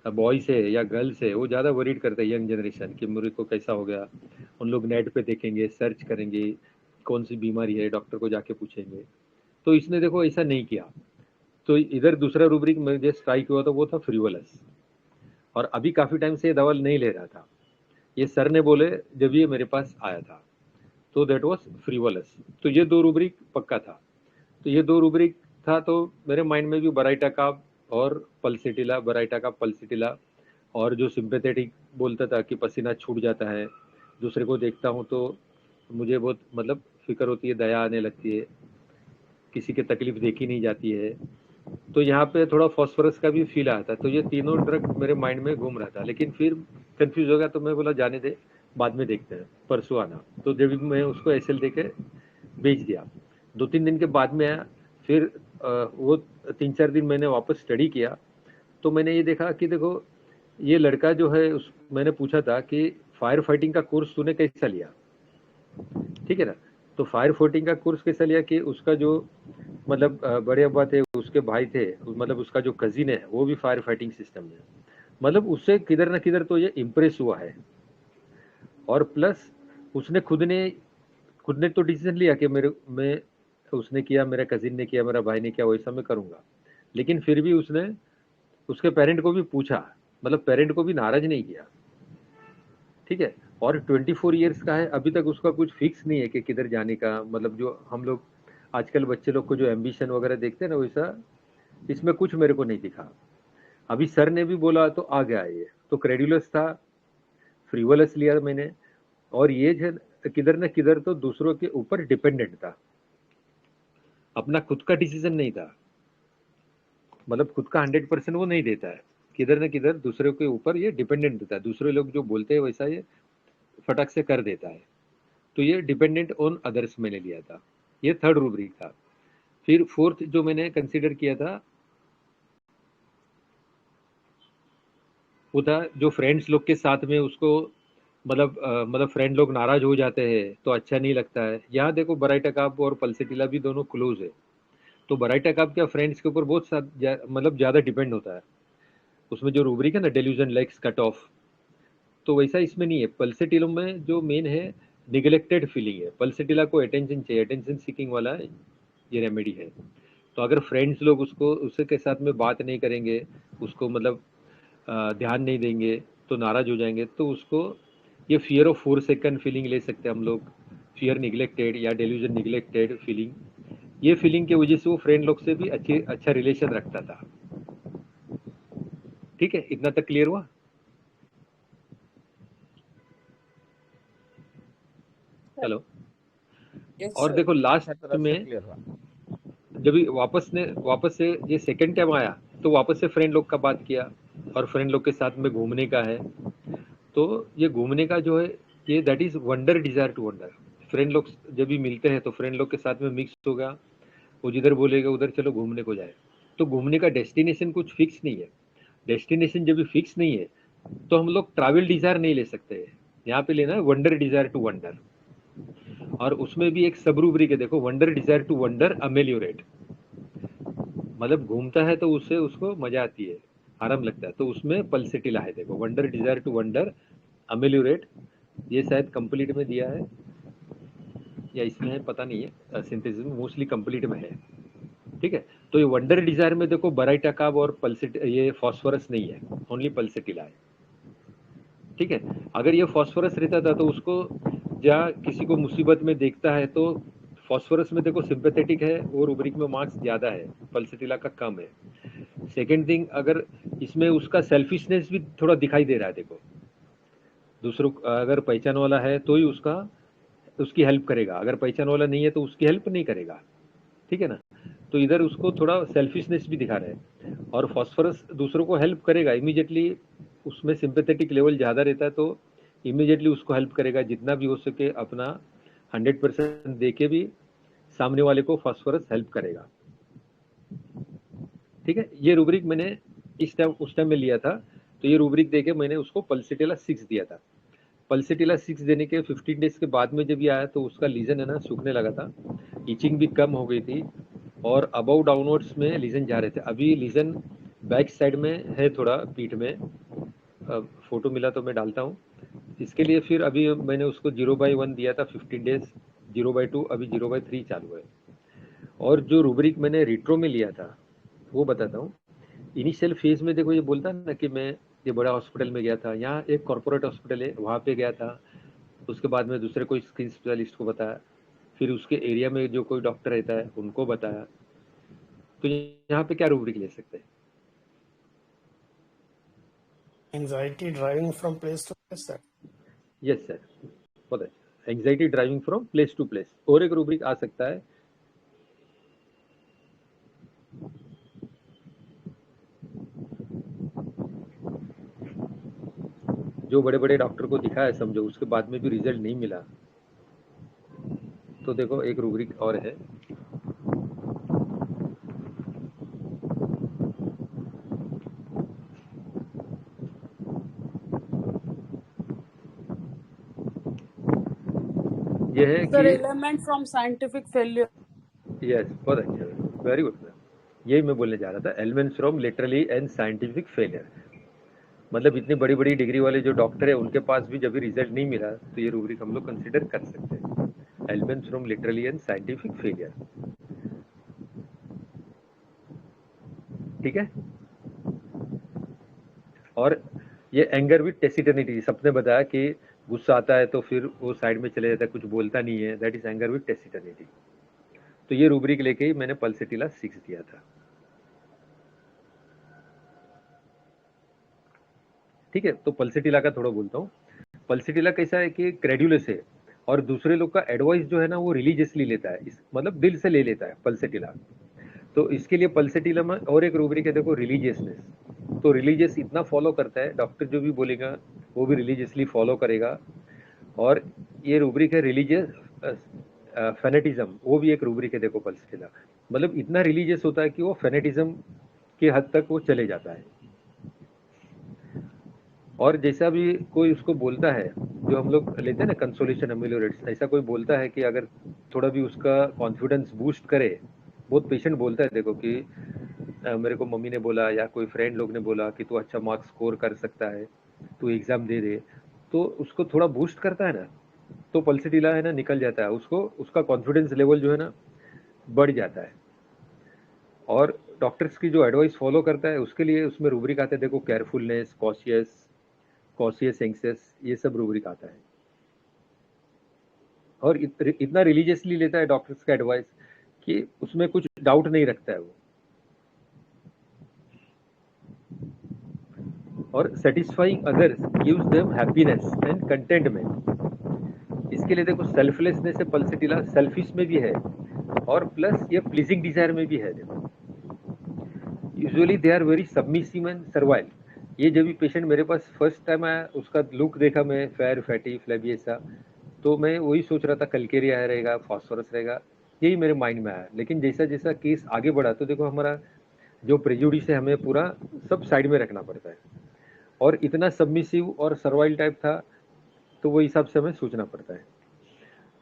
[SPEAKER 2] बॉयज है या गर्ल्स है वो ज़्यादा वरीड करते हैं, यंग जनरेशन, कि मेरे को कैसा हो गया। उन लोग नेट पे देखेंगे, सर्च करेंगे कौन सी बीमारी है, डॉक्टर को जाके पूछेंगे। तो इसने देखो ऐसा नहीं किया। तो इधर दूसरा रूब्रिक मुझे स्ट्राइक हुआ था वो था फ्रीवलस, और अभी काफ़ी टाइम से ये दवा नहीं ले रहा था, ये सर ने बोले जब ये मेरे पास आया था, तो दैट वाज फ्रीवलस। तो ये 2 रूब्रिक पक्का था। तो ये 2 रूब्रिक था तो मेरे माइंड में भी बराइटा का और पल्सिटिला, और जो सिंपैथेटिक बोलता था कि पसीना छूट जाता है, दूसरे को देखता हूँ तो मुझे बहुत मतलब फिक्र होती है, दया आने लगती है, किसी की तकलीफ देखी नहीं जाती है। तो यहाँ पे थोड़ा फॉस्फोरस का भी फील आया था। तो ये तीनों ड्रग मेरे माइंड में घूम रहा था, लेकिन फिर कंफ्यूज हो गया, तो मैं बोला जाने दे, बाद में देखते हैं, परसों आना। तो जब मैं उसको एसएल दे के भेज दिया, 2-3 दिन के बाद में आया, फिर वो 3-4 दिन मैंने वापस स्टडी किया, तो मैंने ये देखा कि देखो ये लड़का जो है मैंने पूछा था कि फायर फाइटिंग का कोर्स तूने कैसा लिया, ठीक है ना। तो फायर फाइटिंग का कोर्स कैसा लिया कि उसका जो मतलब बड़े अब्बा थे, उसके भाई थे, मतलब उसका जो कजिन है वो भी फायर फाइटिंग सिस्टम में, मतलब उससे किधर ना किधर तो ये इम्प्रेस हुआ है। और प्लस उसने खुद ने तो डिसीजन लिया कि उसने किया, मेरा कजिन ने किया, मेरा भाई ने किया, वैसा मैं करूंगा। लेकिन फिर भी उसने उसके पेरेंट को भी पूछा, मतलब पेरेंट को भी नाराज नहीं किया। ठीक है, और 24 ईयर्स का है, अभी तक उसका कुछ फिक्स नहीं है कि किधर जाने का, मतलब जो हम लोग आजकल बच्चे लोग को जो एम्बिशन वगैरह देखते हैं ना, वैसा इसमें कुछ मेरे को नहीं दिखा। अभी सर ने भी बोला तो आ गया, ये तो क्रेडुलस था, फ्रीवलस लिया मैंने, और ये जो किधर न किधर तो दूसरों के ऊपर डिपेंडेंट था, अपना खुद का डिसीजन नहीं था, मतलब खुद का 100% वो नहीं देता है, किधर न किधर दूसरे के ऊपर ये डिपेंडेंट होता है, दूसरे लोग जो बोलते हैं वैसा ये फटक से कर देता है, तो ये डिपेंडेंट ऑन अदर्स मैंने लिया था, ये थर्ड रूब्रिक था। फिर फोर्थ जो मैंने कंसीडर किया था वो था जो फ्रेंड्स लोग के साथ में उसको मतलब फ्रेंड लोग नाराज हो जाते हैं तो अच्छा नहीं लगता है। यहाँ देखो बराइटा काप और पल्सेटिला भी दोनों क्लोज है, तो बराइटा काप क्या फ्रेंड्स के ऊपर बहुत मतलब ज़्यादा डिपेंड होता है, उसमें जो रूब्रिक है ना डेल्यूजन लाइक्स कट ऑफ, तो वैसा इसमें नहीं है। पल्सेटिलो में जो मेन है निगलेक्टेड फीलिंग है, पल्सेटिला को अटेंशन चाहिए, अटेंशन सीकिंग वाला ये रेमेडी है। तो अगर फ्रेंड्स लोग उसको उसके साथ में बात नहीं करेंगे, उसको मतलब ध्यान नहीं देंगे तो नाराज हो जाएंगे, तो उसको ये फियर ऑफ 4 सेकंड फीलिंग ले सकते हैं हम लोग, फियर निगलेक्टेड या डेल्यूजन निगलेक्टेड फीलिंग, ये फीलिंग की वजह से वो फ्रेंड लोग से भी अच्छा रिलेशन रखता था। ठीक है, इतना तक क्लियर हुआ? हेलो।
[SPEAKER 9] यस
[SPEAKER 2] और
[SPEAKER 9] सर।
[SPEAKER 2] देखो लास्ट
[SPEAKER 11] तरफ से
[SPEAKER 2] में
[SPEAKER 11] क्लियर हुआ।
[SPEAKER 2] जब वापस से ये सेकंड टाइम आया तो वापस से फ्रेंड लोग का बात किया, और फ्रेंड लोग के साथ में घूमने का है, तो ये घूमने का जो है ये that is wonder, desire to wonder. Friend लोग जब भी मिलते हैं तो फ्रेंड लोग के साथ में मिक्स होगा, वो जिधर बोलेगा उधर चलो घूमने को जाए, तो घूमने का डेस्टिनेशन कुछ फिक्स नहीं है। डेस्टिनेशन जब भी फिक्स नहीं है तो हम लोग ट्रैवल डिजायर नहीं ले सकते हैं, यहाँ पे लेना है वंडर डिजायर टू वंडर। और उसमें भी एक सब रूब्रिक है, देखो वंडर डिजायर टू वंडर अमेलियोरेट, मतलब घूमता है तो उससे उसको मजा आती है, आराम लगता है, तो उसमें पल्सेटिला है, देखो वंडर डिजायर टू वंडर अमेलियोरेट, ये शायद कंप्लीट में दिया है या इसमें है पता नहीं है, सिंथेसिस में मोस्टली कंप्लीट में है। ठीक है, तो ये वंडर डिजायर में देखो बराइटा काब और पल्सेट ये फॉस्फोरस नहीं है, ओनली पल्सेटिला है। ठीक है, अगर ये फॉस्फोरस रहता था तो उसको या किसी को मुसीबत में देखता है तो फॉस्फोरस में देखो सिंपैथेटिक है और रूब्रिक में मार्क्स ज्यादा है, पल्सेटिला का कम है। सेकेंड थिंग, अगर इसमें उसका सेल्फिशनेस भी थोड़ा दिखाई दे रहा है, देखो दूसरों अगर पहचान वाला है तो ही उसकी हेल्प करेगा, अगर पहचान वाला नहीं है तो उसकी हेल्प नहीं करेगा। ठीक है ना, तो इधर उसको थोड़ा सेल्फिशनेस भी दिखा रहे हैं, और फॉस्फोरस दूसरों को हेल्प करेगा इमीडिएटली, उसमें सिंपैथेटिक लेवल ज़्यादा रहता है तो इमीडिएटली उसको हेल्प करेगा, जितना भी हो सके अपना 100% दे के भी सामने वाले को फॉस्फोरस हेल्प करेगा। ठीक है, ये रूब्रिक मैंने उस टाइम में लिया था, तो ये रूब्रिक देके मैंने उसको पल्सेटिला 6 दिया था। पल्सेटिला 6 देने के 15 डेज के बाद में जब ये आया तो उसका लीजन है ना सूखने लगा था, इचिंग भी कम हो गई थी, और अबाउ डाउनवर्ड्स में लीजन जा रहे थे। अभी लीजन बैक साइड में है थोड़ा पीठ में, फोटो मिला तो मैं डालता हूँ इसके लिए। फिर अभी मैंने उसको 0/1 दिया था 15 डेज, 0/2, अभी 0/3 चालू है। और जो रूब्रिक मैंने रिट्रो में लिया था वो बताता हूँ। इनिशियल फेज में देखो ये बोलता है ना कि मैं ये बड़ा हॉस्पिटल में गया था, यहाँ एक कॉर्पोरेट हॉस्पिटल है वहाँ पे गया था, उसके बाद में दूसरे कोई स्किन स्पेशलिस्ट को बताया, फिर उसके एरिया में जो कोई डॉक्टर रहता है उनको बताया, तो यहाँ पे क्या रूब्रिक ले सकते हैं?
[SPEAKER 12] Anxiety driving from place to place, sir.
[SPEAKER 2] Yes sir, पता है, anxiety driving from place to place, और एक रूब्रिक आ सकता है जो बड़े बड़े डॉक्टर को दिखाया समझो उसके बाद में भी रिजल्ट नहीं मिला, तो देखो एक रूब्रिक और है, ये है
[SPEAKER 9] सर
[SPEAKER 2] कि
[SPEAKER 9] element from scientific failure.
[SPEAKER 2] Yes, बहुत अच्छा, वेरी गुड सर, यही मैं बोलने जा रहा था, elements from literally and scientific failure, मतलब इतनी बड़ी बड़ी डिग्री वाले जो डॉक्टर है उनके पास भी जब भी रिजल्ट नहीं मिला तो ये रूब्रिक हम लोग कंसिडर कर सकते हैं, elements from literally and scientific failure. ठीक है, और ये एंगर विद टेसिटर्निटी, सबने बताया कि गुस्सा आता है तो फिर वो साइड में चले जाता है, कुछ बोलता नहीं है, दैट इज एंगर विद टेसिटर्निटी। तो ये रूब्रिक लेके ही मैंने पल्सेटिला 6 दिया था। ठीक है, तो पल्सेटिला का थोड़ा बोलता हूँ। पल्सेटिला कैसा है कि क्रेडुलस है और दूसरे लोग का एडवाइस जो है ना वो रिलीजियसली लेता है, मतलब दिल से ले लेता है पल्सेटिला। तो इसके लिए पल्सेटिला में और एक रूब्रिक है, देखो, रिलीजियसनेस। तो रिलीजियस इतना फॉलो करता है, डॉक्टर जो भी बोलेगा वो भी रिलीजियसली फॉलो करेगा। और ये रूब्रिक है रिलीजियस फेनेटिज्म, वो भी एक रूब्रिक है, देखो पल्सेटिला। मतलब इतना रिलीजियस होता है कि वो फेनेटिज्म के हद तक वो चले जाता है। और जैसा भी कोई उसको बोलता है, जो हम लोग लेते हैं ना कंसोलेशन अम्यूलोरेट्स, ऐसा कोई बोलता है कि अगर थोड़ा भी उसका कॉन्फिडेंस बूस्ट करे, बहुत पेशेंट बोलता है देखो कि मेरे को मम्मी ने बोला या कोई फ्रेंड लोग ने बोला कि तू अच्छा मार्क्स स्कोर कर सकता है, तू एग्जाम दे दे, तो उसको थोड़ा बूस्ट करता है ना, तो पल्सेटिला है ना निकल जाता है, उसको उसका कॉन्फिडेंस लेवल जो है ना बढ़ जाता है। और डॉक्टर्स की जो एडवाइस फॉलो करता है उसके लिए उसमें रूब्रिक आते हैं, देखो, केयरफुलनेस, कॉशियस, एंग्सियस, ये सब रूब्रिक आता है। और इतना रिलीजियसली लेता है डॉक्टर्स का एडवाइस कि उसमें कुछ डाउट नहीं रखता है वो। और satisfying others gives them happiness and contentment. इसके लिए देखो सेल्फलेसनेस है पल्सेटिला, सेल्फिश में भी है और प्लस ये प्लीजिंग डिजायर में भी है। देखो usually they are very submissive and servile. ये जब भी पेशेंट मेरे पास फर्स्ट टाइम आया, उसका लुक देखा मैं, फेयर, फैटी, फ्लैबी ऐसा, तो मैं वही सोच रहा था कल्केरिया रहेगा, फॉस्फोरस रहेगा, यही मेरे माइंड में आया। लेकिन जैसा जैसा केस आगे बढ़ा तो देखो हमारा जो प्रेजुडिस है हमें पूरा सब साइड में रखना पड़ता है। और इतना सबमिसिव और सर्वाइल टाइप था तो वो हिसाब से हमें सोचना पड़ता है।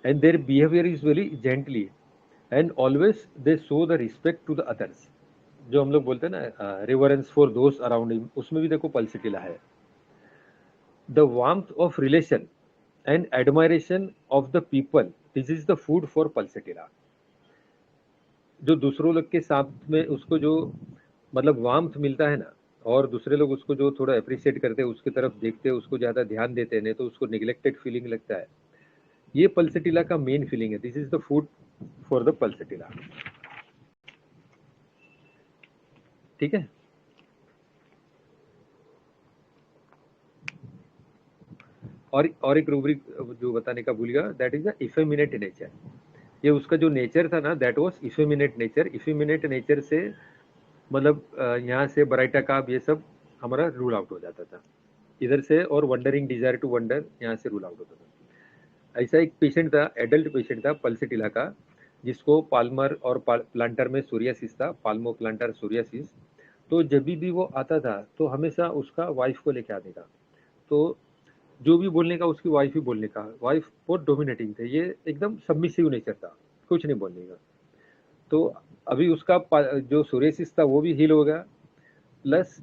[SPEAKER 2] And their behaviour is very gently and always they show the respect to the others, जो हम लोग बोलते हैं ना रिवरेंस फॉर दोस्त अराउंड हिम, उसमें भी देखो पल्सेटिला है। The warmth of relation and admiration of the people, this is the food for pulsatilla. जो दूसरों लोग के साथ में उसको जो मतलब वार्मथ मिलता है ना, और दूसरे लोग उसको जो थोड़ा अप्रिशिएट करते हैं, उसकी तरफ देखते हैं, उसको ज़्यादा ध्यान देते हैं, नहीं तो उसको निगलेक्टेड फीलिंग लगता है, ये पल्सेटिला का मेन फीलिंग है। This is the food for the pulsatilla. ठीक है। और एक रूब्रिक जो बताने का भूल गया, दैट इज द इफेमिनेट नेचर। ये उसका जो नेचर था ना, दैट वाज इफेमिनेट नेचर। इफेमिनेट नेचर से मतलब यहाँ से बराइटा काब ये सब हमारा रूल आउट हो जाता था इधर से, और वंडरिंग डिजायर टू वंडर यहाँ से रूल आउट होता था। ऐसा एक पेशेंट था, एडल्ट पेशेंट था पल्सेटिला का, जिसको पाल्मर और प्लांटर में सोरियासिस था, पाल्मो प्लांटर सोरियासिस। तो जब भी वो आता था तो हमेशा उसका वाइफ को लेके आने का, तो जो भी बोलने का उसकी वाइफ ही बोलने का, वाइफ बहुत डोमिनेटिंग थे, ये एकदम सबमिसिव नेचर था, कुछ नहीं बोलने का। तो अभी उसका जो सोरियासिस था वो भी हील हो गया, प्लस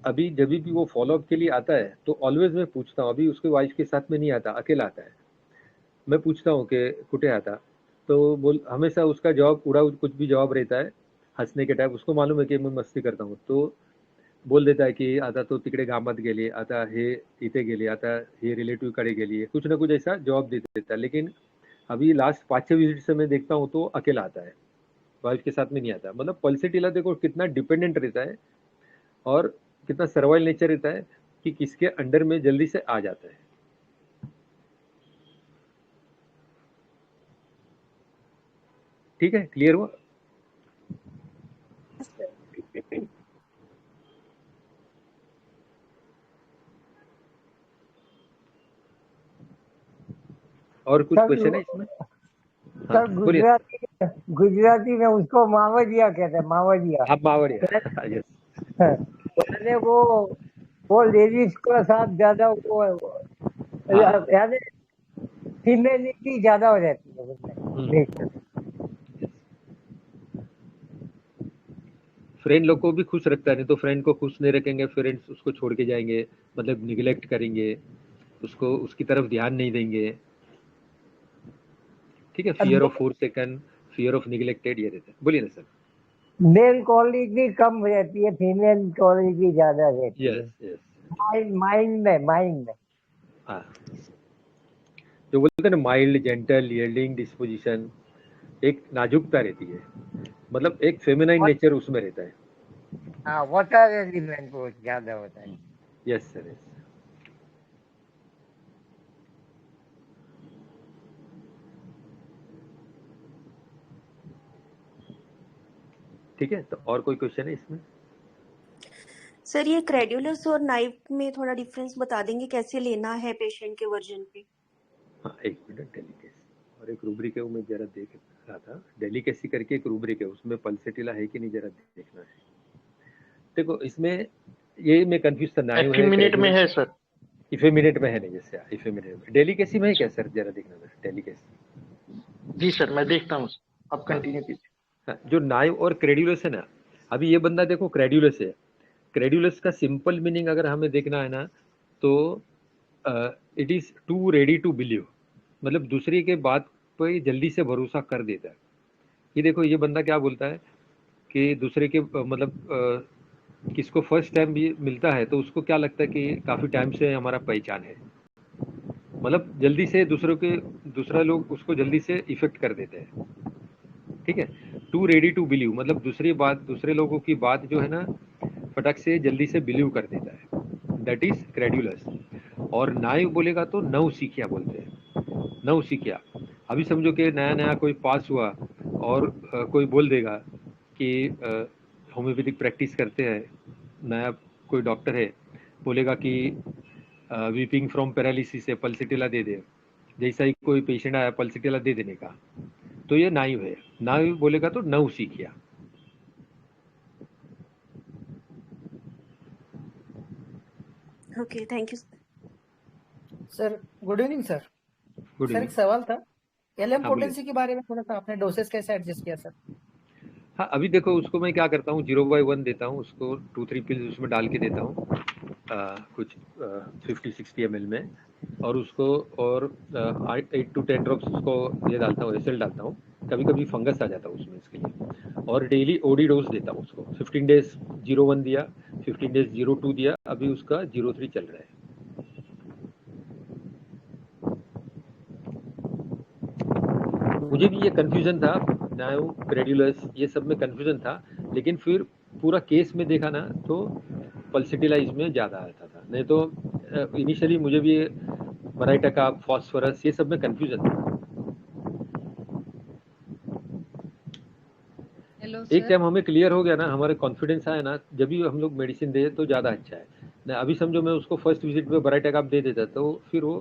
[SPEAKER 2] अभी जब भी वो फॉलोअप के लिए आता है तो ऑलवेज मैं पूछता हूँ, अभी उसके वाइफ के साथ में नहीं आता, अकेला आता है, मैं पूछता हूँ कि कुटे आता, तो बोल हमेशा उसका जवाब पूरा कुछ भी जवाब रहता है हंसने के टाइप, उसको मालूम है कि मैं मस्ती करता हूँ, तो बोल देता है कि आता तो तिकडे गावात गेले, आता हे इथे गेले, आता हे रिलेटिव कडे गेली, कुछ ना कुछ ऐसा जवाब दे देता है। लेकिन अभी लास्ट 5-6 विजिट से मैं देखता हूँ तो अकेला आता है, वाइफ के साथ में नहीं आता। मतलब पल्सेटिला देखो कितना डिपेंडेंट रहता है और कितना सर्वाइल नेचर रहता है कि किसके अंडर में जल्दी से आ जाता है। ठीक है, क्लियर हुआ? और कुछ क्वेश्चन है इसमें? हाँ,
[SPEAKER 6] सर गुजराती में उसको मावजिया कहते हैं, मावजिया।
[SPEAKER 2] आप मावड़िया, यस।
[SPEAKER 6] पहले वो लेडीज के साथ ज्यादा वो याद है, फीमेलिटी ज्यादा हो जाती है उसमें।
[SPEAKER 2] फ्रेंड लोग को भी खुश रखता है, नहीं तो फ्रेंड को खुश नहीं रखेंगे, फ्रेंड्स उसको छोड़ के जाएंगे, मतलब निगलेक्ट करेंगे उसको, उसकी तरफ ध्यान नहीं देंगे। ठीक है, fear of forsaken, fear of neglected, ये रहता है। बोलिए ना सर।
[SPEAKER 6] मेल क्वालिटी कम रहती है, फीमेल क्वालिटी ज्यादा रहती है।
[SPEAKER 2] यस यस,
[SPEAKER 6] माइंड में
[SPEAKER 2] हाँ। जो बोलते हैं ना माइल्ड, जेंटल, यील्डिंग डिस्पोजिशन, एक नाजुकता रहती है, मतलब एक फेमिनाइन नेचर उसमें रहता है।
[SPEAKER 6] हाँ, वाटर एलिमेंट वो ज्यादा होता है।
[SPEAKER 2] Yes sir, yes. ठीक है, तो और कोई क्वेश्चन है इसमें?
[SPEAKER 7] सर ये क्रेडुलस और नाइव में थोड़ा डिफरेंस बता देंगे, कैसे लेना है पेशेंट के वर्जन पे?
[SPEAKER 2] हाँ, एक मिनट। डेलिकेसी और एक रूब्रिक है, वो मैं जरा देख रहा था। डेलिकेसी करके एक रूब्रिक है, उसमें पल्सेटिला है कि नहीं जरा देखना है। देखो इसमें ये मैं कंफ्यूज था, नाइव है,
[SPEAKER 1] एफिमिनेट में है सर।
[SPEAKER 2] इफेमिनेट में है नहीं, जैसे इफेमिनेट में। डेलिकेसी में है क्या सर, जरा देखना था डेलिकेसी।
[SPEAKER 1] जी सर, मैं देखता हूँ, आप कंटिन्यू कीजिए।
[SPEAKER 2] हाँ, जो नाइव और क्रेड्यूलस है ना, अभी ये बंदा देखो क्रेड्यूलस है। क्रेड्यूलस का सिंपल मीनिंग अगर हमें देखना है ना, तो it is too ready to believe, मतलब दूसरे के बात पे जल्दी से भरोसा कर देता है। ये देखो ये बंदा क्या बोलता है कि दूसरे के मतलब किसको फर्स्ट टाइम भी मिलता है तो उसको क्या लगता है कि काफ़ी टाइम से हमारा पहचान है, मतलब जल्दी से दूसरा लोग उसको जल्दी से इफेक्ट कर देते हैं। ठीक है, टू रेडी टू बिलीव, मतलब दूसरे लोगों की बात जो है ना फटक से जल्दी से बिलीव कर देता है, दैट इज क्रेड्यूलस। और नाइव बोलेगा तो नव सीखिया बोलते हैं, नव सीखिया। अभी समझो कि नया नया कोई पास हुआ और कोई बोल देगा कि होम्योपैथिक प्रैक्टिस करते हैं, नया कोई डॉक्टर है, बोलेगा कि वीपिंग फ्रॉम पैरालिसिस है, पल्सिटिला दे दे। जैसा ही कोई पेशेंट आया पल्सिटिला दे देने का, तो ये नाइव है। नाइव बोलेगा तो नव सीखिया।
[SPEAKER 7] Okay, thank you.
[SPEAKER 11] Sir good evening sir.
[SPEAKER 2] Good
[SPEAKER 11] sir एक
[SPEAKER 2] इवनिंग।
[SPEAKER 11] सवाल था, एलएम
[SPEAKER 2] हाँ बोलिए।
[SPEAKER 11] पोटेंसी के बारे में थोड़ा सा आपने डोसेस कैसे एडजस्ट किया सर?
[SPEAKER 2] हाँ, अभी देखो उसको मैं क्या करता हूँ, 0/1 देता हूँ उसको, 2-3 पिल्स उसमें डाल के देता हूँ, कुछ 50-60 ml में, और उसको और 8 to 10 ड्रॉप्स उसको ये डालता हूँ, एसएल डालता हूँ। कभी कभी फंगस आ जाता है उसमें, इसके लिए। और डेली ओडी डोज देता हूँ उसको। 15 डेज 0/1 दिया, 15 डेज 0/2 दिया, अभी उसका 0/3 चल रहा है। मुझे भी ये कंफ्यूजन था, नाइव, क्रेड्यूलस, ये सब में कंफ्यूजन था, लेकिन फिर पूरा केस में देखा ना तो पल्सिटिला इसमें ज़्यादा आता था। नहीं तो इनिशियली मुझे भी मराइटका, फॉस्फोरस, ये सब में कंफ्यूजन था।
[SPEAKER 13] हेलो
[SPEAKER 2] एक
[SPEAKER 13] सर।
[SPEAKER 2] टाइम हमें क्लियर हो गया ना, हमारे कॉन्फिडेंस आया ना, जब भी हम लोग मेडिसिन दे तो ज़्यादा अच्छा है ना। अभी समझो मैं उसको फर्स्ट विजिट में बराइटका दे देता तो फिर वो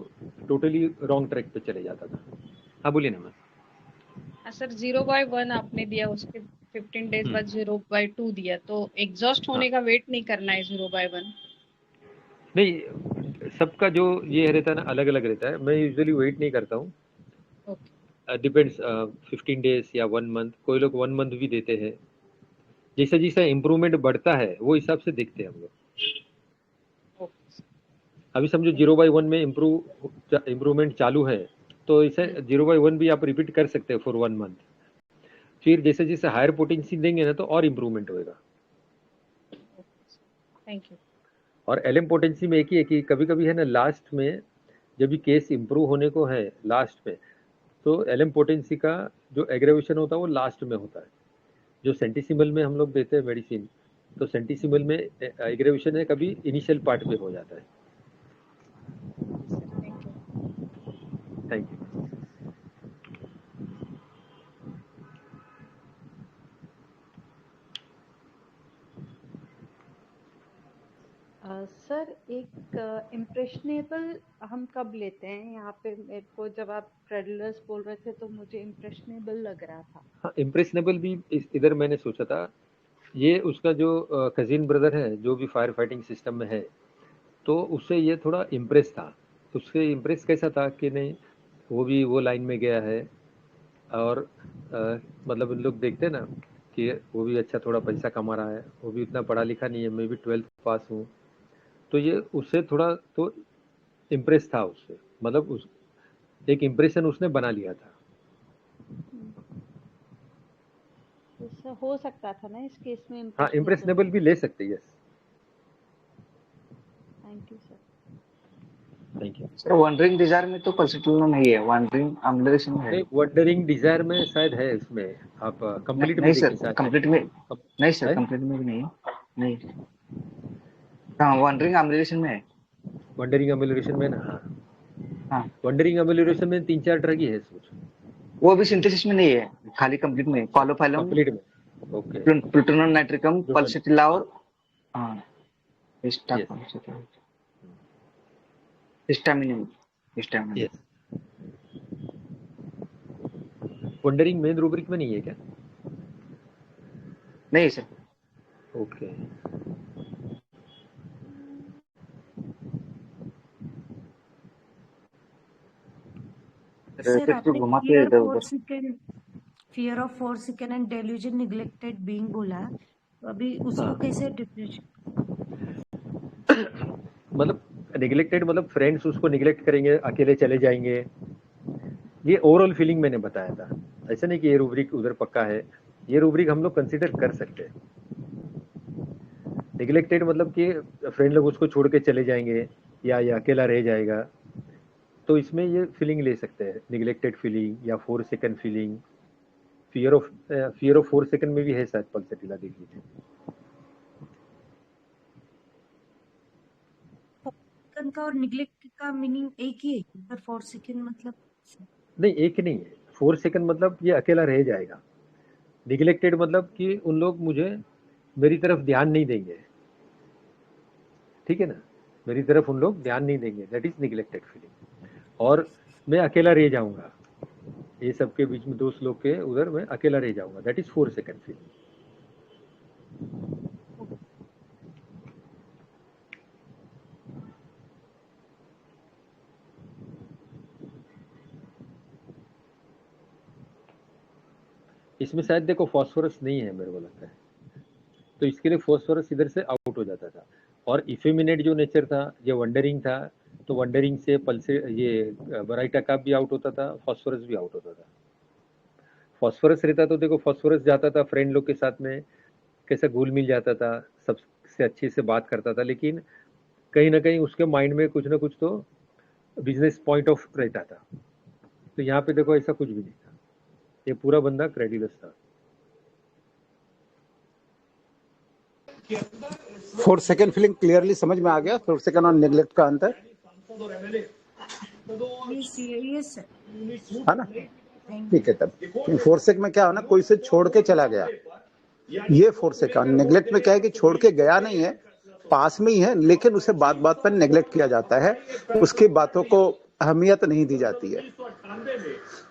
[SPEAKER 2] टोटली रॉन्ग ट्रैक पे चले जाता था। हाँ बोलिए ना मैम।
[SPEAKER 13] सर 0/1 आपने दिया, उसके 15 डेज बाद 0/2 दिया, तो एग्जॉस्ट होने का वेट नहीं करना है 0/1?
[SPEAKER 2] नहीं, सबका जो ये रहता है ना अलग अलग रहता है, मैं यूजुअली वेट नहीं करता हूँ। डिपेंड्स, 15 डेज या 1 मंथ, कोई लोग 1 मंथ भी देते हैं। जैसा जैसा इम्प्रूवमेंट बढ़ता है वो हिसाब से देखते हैं हम लोग। अभी समझो 0/1 में इम्प्रूवमेंट चालू है, तो इसे 0/1 भी आप रिपीट कर सकते हैं फॉर 1 मंथ। फिर जैसे जैसे हायर पोटेंसी देंगे ना तो और इम्प्रूवमेंट होएगा।
[SPEAKER 13] Thank you.
[SPEAKER 2] और एलएम पोटेंसी में एक ही है कि कभी कभी है ना लास्ट में, जब भी केस इम्प्रूव होने को है लास्ट में, तो एलएम पोटेंसी का जो एग्रेवेशन होता है वो लास्ट में होता है। जो सेंटिसिमल में हम लोग देते हैं मेडिसिन, तो सेंटिसिमल में एग्रेवेशन है कभी इनिशियल पार्ट में हो जाता है। Thank you.
[SPEAKER 14] सर एक इम्प्रेशनेबल हम कब लेते हैं? यहाँ पे मेरे को जब आप क्रेडुलस बोल रहे थे तो मुझे इम्प्रेशनेबल लग रहा था।
[SPEAKER 2] हाँ, इम्प्रेशनेबल भी इधर मैंने सोचा था। ये उसका जो कजिन ब्रदर है जो भी फायर फाइटिंग सिस्टम में है, तो उससे ये थोड़ा इम्प्रेस था। उससे इम्प्रेस कैसा था कि नहीं, वो भी वो लाइन में गया है, और मतलब उन लोग देखते हैं ना कि वो भी अच्छा थोड़ा पैसा कमा रहा है, वो भी इतना पढ़ा लिखा नहीं है, मैं भी 12th पास हूँ, तो ये उससे थोड़ा तो इम्प्रेस था उससे, मतलब उस एक इम्प्रेशन उसने बना लिया था।
[SPEAKER 14] तो सर हो सकता था ना इस केस में
[SPEAKER 2] हाँ, इम्प्रेशनेबल भी ले सकते हैं। Yes.
[SPEAKER 14] Thank you sir.
[SPEAKER 2] Thank you.
[SPEAKER 5] Sir wondering desire में तो पल्सेटिला नहीं है, वंडरिंग अम्बुलेशन में है।
[SPEAKER 2] नहीं, वंडरिंग डिजायर में शायद है, इसमें आप कंप्लीट में
[SPEAKER 5] नहीं
[SPEAKER 2] देखिए
[SPEAKER 5] सर,
[SPEAKER 2] शायद
[SPEAKER 5] कंप्लीट में नहीं सर,
[SPEAKER 2] है।
[SPEAKER 5] कंप्लीट में भी नहीं है। नहीं, हाँ वंडरिंग अम्बुलेशन में है।
[SPEAKER 2] वंडरिंग अमेलियोरेशन में ना, हाँ
[SPEAKER 5] हाँ
[SPEAKER 2] वंडरिंग अमेलियोरेशन में 3-4 ड्रग ही है सोच।
[SPEAKER 5] वो भी सिंथेसिस में नहीं है, खाली कंप्लीट में क्वालोफाइलम,
[SPEAKER 2] कंप्लीट में, ओके।
[SPEAKER 5] प्लूटोनियम नाइट्रिकम, पल्सेटिला और हाँ
[SPEAKER 2] yes
[SPEAKER 5] histamine.
[SPEAKER 2] Yes. Wondering main rubric में नहीं है क्या?
[SPEAKER 5] नहीं सर।
[SPEAKER 2] ओके।
[SPEAKER 15] सर आपने
[SPEAKER 5] घुमा के इधर उधर।
[SPEAKER 15] Fear of 4 second and delusion neglected being बोला, तो अभी उसको कैसे डिफरेंशिएट?
[SPEAKER 2] मतलब निगलेक्टेड मतलब फ्रेंड्स उसको निगलेक्ट करेंगे, अकेले चले जाएंगे, ये ओवरऑल फीलिंग मैंने बताया था। ऐसा नहीं कि ये रूब्रिक उधर पक्का है, ये रूब्रिक हम लोग कंसिडर कर सकते हैं। निगलेक्टेड मतलब कि फ्रेंड लोग उसको छोड़ के चले जाएंगे या ये अकेला रह जाएगा, तो इसमें ये फीलिंग ले सकते हैं, निगलेक्टेड फीलिंग या 4 second feeling. Fear of 4 second में भी है शायद पल्सेटिला, देख लीजिए।
[SPEAKER 15] का और निग्लेक्ट का मीनिंग एक ही है, पर 4 सेकेंड मतलब
[SPEAKER 2] नहीं, एक नहीं है। 4 सेकंड मतलब ये अकेला रह जाएगा। निगलेक्टेड मतलब कि उन लोग मुझे मेरी तरफ ध्यान नहीं देंगे, ठीक है ना, मेरी तरफ उन लोग ध्यान नहीं देंगे, दैट इज निगलेक्टेड फीलिंग। और मैं अकेला रह जाऊंगा, ये सबके बीच में दोस्त लोग के उधर मैं अकेला रह जाऊंगा, दैट इज 4 सेकंड फीलिंग। इसमें शायद देखो फॉस्फोरस नहीं है मेरे को लगता है, तो इसके लिए फॉस्फोरस इधर से आउट हो जाता था। और इफेमिनेट जो नेचर था, ये वंडरिंग था, तो वंडरिंग से पल्से ये बराइटा का भी आउट होता था, फॉस्फोरस भी आउट होता था। फॉस्फोरस रहता तो देखो फॉस्फोरस जाता था फ्रेंड लोग के साथ में, कैसा घुल मिल जाता था, सबसे अच्छे से बात करता था, लेकिन कहीं ना कहीं उसके माइंड में कुछ ना कुछ तो बिजनेस पॉइंट ऑफ रहता था। तो यहाँ पे देखो ऐसा कुछ भी नहीं था, ये पूरा बंदा क्रेडिलस था।
[SPEAKER 16] 4 सेकंड फीलिंग क्लियरली समझ में आ गया? 4 सेकंड और नेग्लेक्ट का अंतर
[SPEAKER 15] यस
[SPEAKER 16] है ना? ठीक है। तब 4 सेकंड में क्या हो ना, कोई से छोड़ के चला गया, ये 4 सेकंड। नेग्लेक्ट में क्या है कि छोड़ के गया नहीं है, पास में ही है, लेकिन उसे बात बात पर नेग्लेक्ट किया जाता है, उसकी बातों को अहमियत नहीं दी जाती है।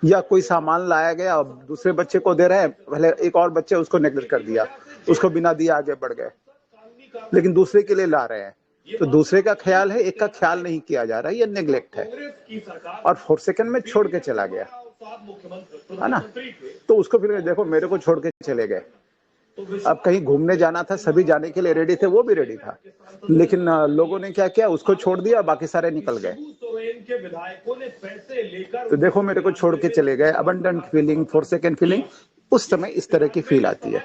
[SPEAKER 16] या कोई सामान लाया गया, अब दूसरे बच्चे को दे रहे हैं, पहले एक और बच्चे उसको नेग्लेक्ट कर दिया, उसको बिना दिए आगे बढ़ गए, लेकिन दूसरे के लिए ला रहे हैं, तो दूसरे का ख्याल है, एक का ख्याल नहीं किया जा रहा है, ये नेग्लेक्ट है। और 4 सेकंड में छोड़ के चला गया, है ना, तो उसको फिर देखो मेरे को छोड़ के चले गए। अब कहीं घूमने जाना था, सभी जाने के लिए रेडी थे, वो भी रेडी था, लेकिन लोगों ने क्या किया, उसको छोड़ दिया, बाकी सारे निकल गए। तो देखो मेरे को छोड़ के चले गए, अबंडेंट फीलिंग, 4 सेकंड फीलिंग, उस समय इस तरह की फील आती है।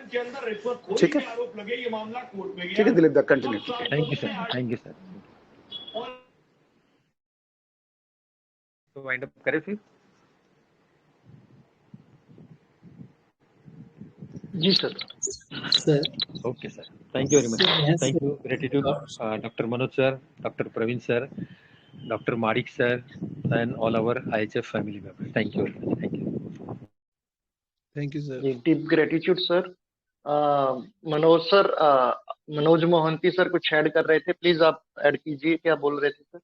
[SPEAKER 16] ठीक है, ठीक है Dilip da, continue.
[SPEAKER 2] Thank you sir, thank you sir. तो वाइंड अप करें फिर?
[SPEAKER 1] जी sir.
[SPEAKER 4] Sir
[SPEAKER 2] okay sir, thank you very much, thank you, gratitude doctor Manoj sir, doctor Praveen sir, doctor Marik sir, and all our IHF family members. Thank you very much,
[SPEAKER 17] thank you sir.
[SPEAKER 1] Deep gratitude sir. Manoj sir, Manoj Mohanty sir कुछ add कर रहे थे, please आप add कीजिए, क्या बोल रहे थे सर?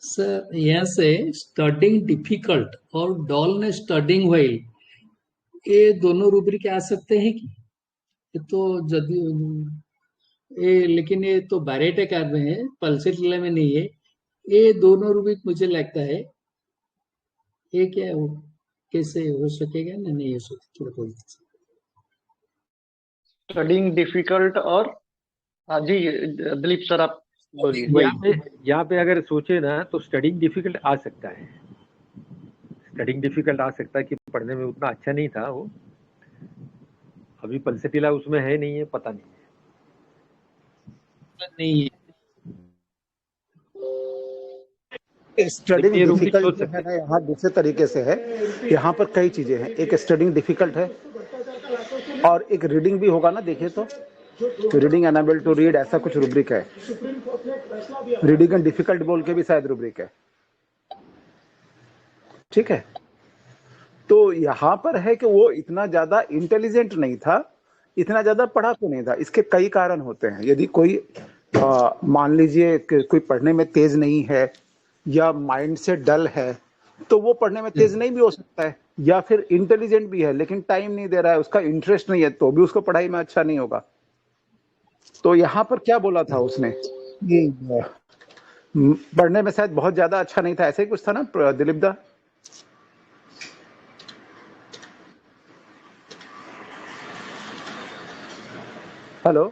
[SPEAKER 4] सर यहाँ से स्टडिंग डिफिकल्ट और डॉल स्टडिंग वाइल, ये दोनों रूब्रिक आ सकते हैं कि? ये तो जदि लेकिन ये तो बारेटा कार में है, पल्सेटिला में नहीं है। ये दोनों रूब्रिक मुझे लगता है ये क्या हो, कैसे हो सकेगा ना, नहीं हो सकता, थोड़ा बोल दीजिए।
[SPEAKER 1] स्टडिंग डिफिकल्ट और हाँ जी दिलीप सर आप बोलिए।
[SPEAKER 2] यहाँ पे अगर सोचे ना तो स्टडिंग डिफिकल्ट आ सकता है, स्टडिंग डिफिकल्ट आ सकता है कि पढ़ने में उतना अच्छा नहीं था वो, अभी पल्सेटिला उसमें है नहीं है, पता नहीं है।
[SPEAKER 4] नहीं
[SPEAKER 16] स्टडिंग
[SPEAKER 2] लेकिन ये रूब्रिक
[SPEAKER 16] डिफिकल्ट
[SPEAKER 2] सोच
[SPEAKER 16] जो
[SPEAKER 2] सकते
[SPEAKER 16] है
[SPEAKER 2] हैं।
[SPEAKER 16] ना यहाँ दूसरे तरीके से है। यहाँ पर कई चीजें हैं, एक स्टडिंग डिफिकल्ट है और एक रीडिंग भी होगा ना, देखिए तो रीडिंग अनएबल टू रीड ऐसा कुछ रूब्रिक है। रीडिंग एंड डिफिकल्ट बोल के भी शायद रूब्रिक है। ठीक है, तो यहाँ पर है कि वो इतना ज्यादा इंटेलिजेंट नहीं था, इतना ज्यादा पढ़ाकू नहीं था। इसके कई कारण होते हैं। यदि कोई मान लीजिए कि कोई पढ़ने में तेज नहीं है या माइंड से डल है, तो वो पढ़ने में तेज नहीं भी हो सकता है। या फिर इंटेलिजेंट भी है लेकिन टाइम नहीं दे रहा है, उसका इंटरेस्ट नहीं है, तो भी उसको पढ़ाई में अच्छा नहीं होगा। तो यहाँ पर क्या बोला था उसने कि पढ़ने में शायद बहुत ज्यादा अच्छा नहीं था, ऐसे ही कुछ था ना दिलीप दा? हेलो,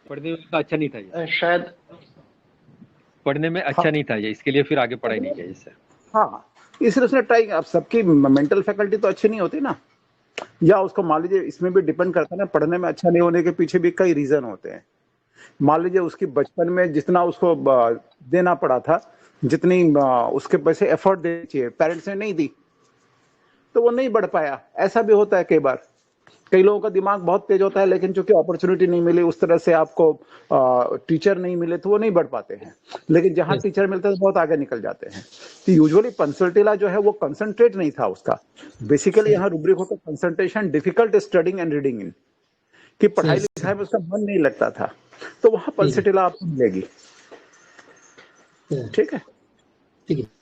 [SPEAKER 2] पढ़ने में उतना अच्छा नहीं था ये,
[SPEAKER 1] शायद
[SPEAKER 2] पढ़ने में अच्छा नहीं था ये, इसके लिए फिर आगे पढ़ाई नहीं किया इससे।
[SPEAKER 16] हाँ, इसलिए उसने ट्राई। अब सबकी मेंटल फैकल्टी तो अच्छी नहीं होती ना, या उसको मान लीजिए इसमें भी डिपेंड करता है ना, पढ़ने में अच्छा नहीं होने के पीछे भी कई रीजन होते हैं। मान लीजिए उसकी बचपन में जितना उसको देना पड़ा था, जितनी उसके पैसे एफर्ट देनी चाहिए, पेरेंट्स ने नहीं दी, तो वो नहीं बढ़ पाया। ऐसा भी होता है कई बार। कई लोगों का दिमाग बहुत तेज होता है लेकिन चूंकि अपॉर्चुनिटी नहीं मिली, उस तरह से आपको टीचर नहीं मिले, तो वो नहीं बढ़ पाते हैं। लेकिन जहां टीचर मिलते हैं तो बहुत आगे निकल जाते हैं। तो यूजुअली पंसल्टेला जो है वो कंसंट्रेट नहीं था उसका। बेसिकली यहाँ रूब्रिक होता concentration difficult studying and reading in, कि पढ़ाई लिखाई में उसका मन नहीं लगता था, तो वहां पंसल्टेला आपको मिलेगी। ठीक है,
[SPEAKER 4] ठीक है।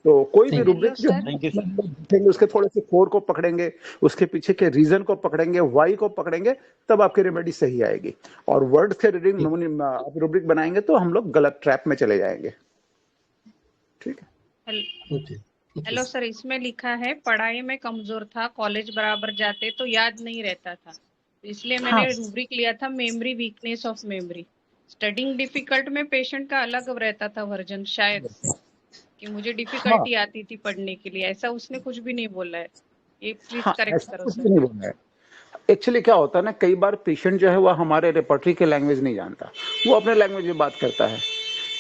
[SPEAKER 16] तो कोई भी
[SPEAKER 13] हेलो
[SPEAKER 16] रूब्रिक जो
[SPEAKER 13] सर।
[SPEAKER 16] देखेंगे उसके थोड़े से कोर को पकड़ेंगे, उसके पीछे के रीजन को पकड़ेंगे, वाई को पकड़ेंगे, तब आपकी रेमेडी सही आएगी। और वर्ड से रीडिंग आप रूब्रिक बनाएंगे तो हम लोग गलत ट्रैप में चले जाएंगे। ठीक है,
[SPEAKER 13] हेलो सर, इसमें लिखा है पढ़ाई में कमजोर था, कॉलेज बराबर जाते तो याद नहीं रहता था, तो इसलिए मैंने रूब्रिक लिया था memory, weakness of memory. Studying difficult में पेशेंट का अलग रहता था वर्जन शायद से, कि मुझे डिफिकल्टी आती थी पढ़ने के लिए, ऐसा उसने कुछ भी नहीं बोला है। ये प्लीज करेक्ट
[SPEAKER 16] ऐसा
[SPEAKER 13] करो
[SPEAKER 16] कुछ
[SPEAKER 13] सर।
[SPEAKER 16] भी नहीं बोलना है। एक्चुअली क्या होता है ना, कई बार पेशेंट जो है वो हमारे रेपर्टरी के लैंग्वेज नहीं जानता, वो अपने लैंग्वेज में बात करता है,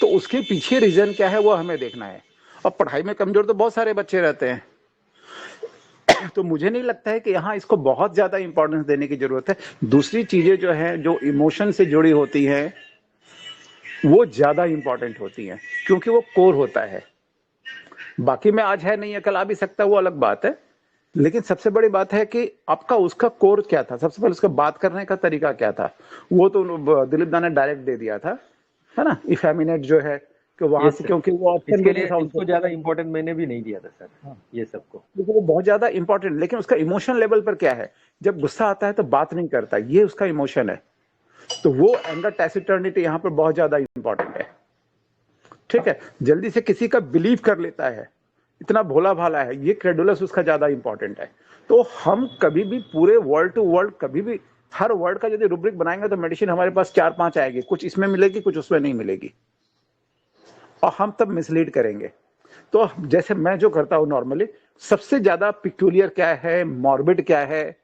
[SPEAKER 16] तो उसके पीछे रीजन क्या है वो हमें देखना है। और पढ़ाई में कमजोर तो बहुत सारे बच्चे रहते हैं, तो मुझे नहीं लगता है कि यहाँ इसको बहुत ज्यादा इंपॉर्टेंस देने की जरूरत है। दूसरी चीजें जो है, जो इमोशन से जुड़ी होती हैं, वो ज्यादा इंपॉर्टेंट होती हैं, क्योंकि वो कोर होता है। बाकी में आज है नहीं है, कल आ भी सकता है, वो अलग बात है। लेकिन सबसे बड़ी बात है कि आपका उसका कोर क्या था, सबसे पहले उसका बात करने का तरीका क्या था, वो तो दिलीप दा ने डायरेक्ट दे दिया था, है ना। इफेमिनेट जो है कि वहां से, क्योंकि वो ऑप्शन
[SPEAKER 2] इसके
[SPEAKER 16] भी
[SPEAKER 2] लिए
[SPEAKER 16] था
[SPEAKER 2] इसको ज्यादा इंपॉर्टेंट मैंने भी नहीं दिया था सर, ये सबको,
[SPEAKER 16] क्योंकि वो बहुत ज्यादा इंपॉर्टेंट। लेकिन उसका इमोशन लेवल पर क्या है, जब गुस्सा आता है तो बात नहीं करता, ये उसका इमोशन है। तो वो एंगर टैसिटर्निटी यहाँ पर बहुत ज्यादा इंपॉर्टेंट है। ठीक है, जल्दी से किसी का बिलीव कर लेता है, इतना भोला भाला है, ये क्रेडुलस उसका ज्यादा इंपॉर्टेंट है। तो हम कभी भी पूरे वर्ल्ड टू वर्ल्ड, कभी भी हर वर्ड का यदि रूब्रिक बनाएंगे तो मेडिसिन हमारे पास 4-5 आएगी, कुछ इसमें मिलेगी, कुछ उसमें नहीं मिलेगी, और हम तब मिसलीड करेंगे। तो जैसे मैं जो करता हूं नॉर्मली, सबसे ज्यादा पिक्यूलियर क्या है, मॉर्बिड क्या है,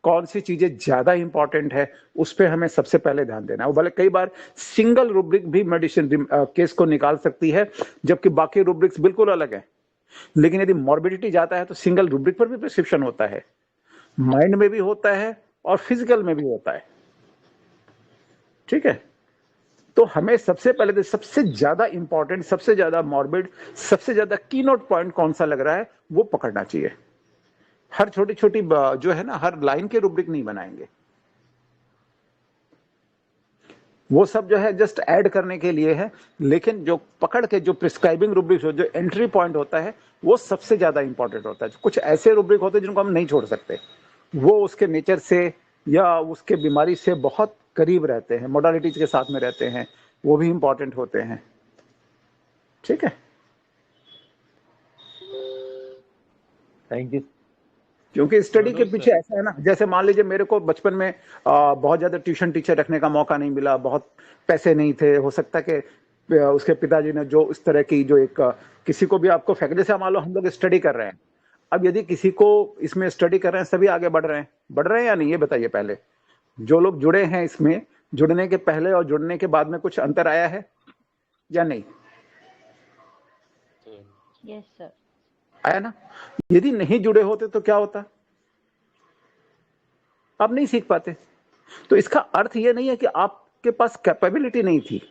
[SPEAKER 16] कौन सी चीजें ज्यादा इंपॉर्टेंट है, उस पर हमें सबसे पहले ध्यान देना है। वो भले कई बार सिंगल रूब्रिक भी मेडिसिन केस को निकाल सकती है, जबकि बाकी रूब्रिक्स बिल्कुल अलग है। लेकिन यदि मॉर्बिडिटी जाता है तो सिंगल रूब्रिक पर भी प्रिस्क्रिप्शन होता है, माइंड में भी होता है और फिजिकल में भी होता है। ठीक है, तो हमें सबसे पहले सबसे ज्यादा इंपॉर्टेंट, सबसे ज्यादा मॉर्बिड, सबसे ज्यादा कीनोट पॉइंट कौन सा लग रहा है वो पकड़ना चाहिए। हर छोटी छोटी जो है ना, हर लाइन के रूब्रिक नहीं बनाएंगे, वो सब जो है जस्ट ऐड करने के लिए है। लेकिन जो पकड़ के जो प्रिस्क्राइबिंग रूब्रिक हो, जो एंट्री पॉइंट होता है, वो सबसे ज्यादा इंपॉर्टेंट होता है। कुछ ऐसे रूब्रिक होते हैं जिनको हम नहीं छोड़ सकते, वो उसके नेचर से या उसके बीमारी से बहुत करीब रहते हैं, मोडालिटीज के साथ में रहते हैं, वो भी इंपॉर्टेंट होते हैं। ठीक है,
[SPEAKER 2] थैंक यू।
[SPEAKER 16] क्योंकि स्टडी के पीछे ऐसा है ना, जैसे मान लीजिए मेरे को बचपन में बहुत ज्यादा ट्यूशन टीचर रखने का मौका नहीं मिला, बहुत पैसे नहीं थे, हो सकता है कि उसके पिताजी ने जो इस तरह की जो एक किसी को भी आपको फैकल्टी से, मान लो हम लोग स्टडी कर रहे हैं, अब यदि किसी को इसमें स्टडी कर रहे हैं, सभी आगे बढ़ रहे हैं या नहीं, ये बताइए पहले। जो लोग जुड़े हैं इसमें, जुड़ने के पहले और जुड़ने के बाद में कुछ अंतर आया है या नहीं?
[SPEAKER 14] Yes sir.
[SPEAKER 16] आया ना? यदि नहीं जुड़े होते तो क्या होता? आप नहीं सीख पाते। तो इसका अर्थ ये नहीं है कि आपके पास कैपेबिलिटी नहीं थी,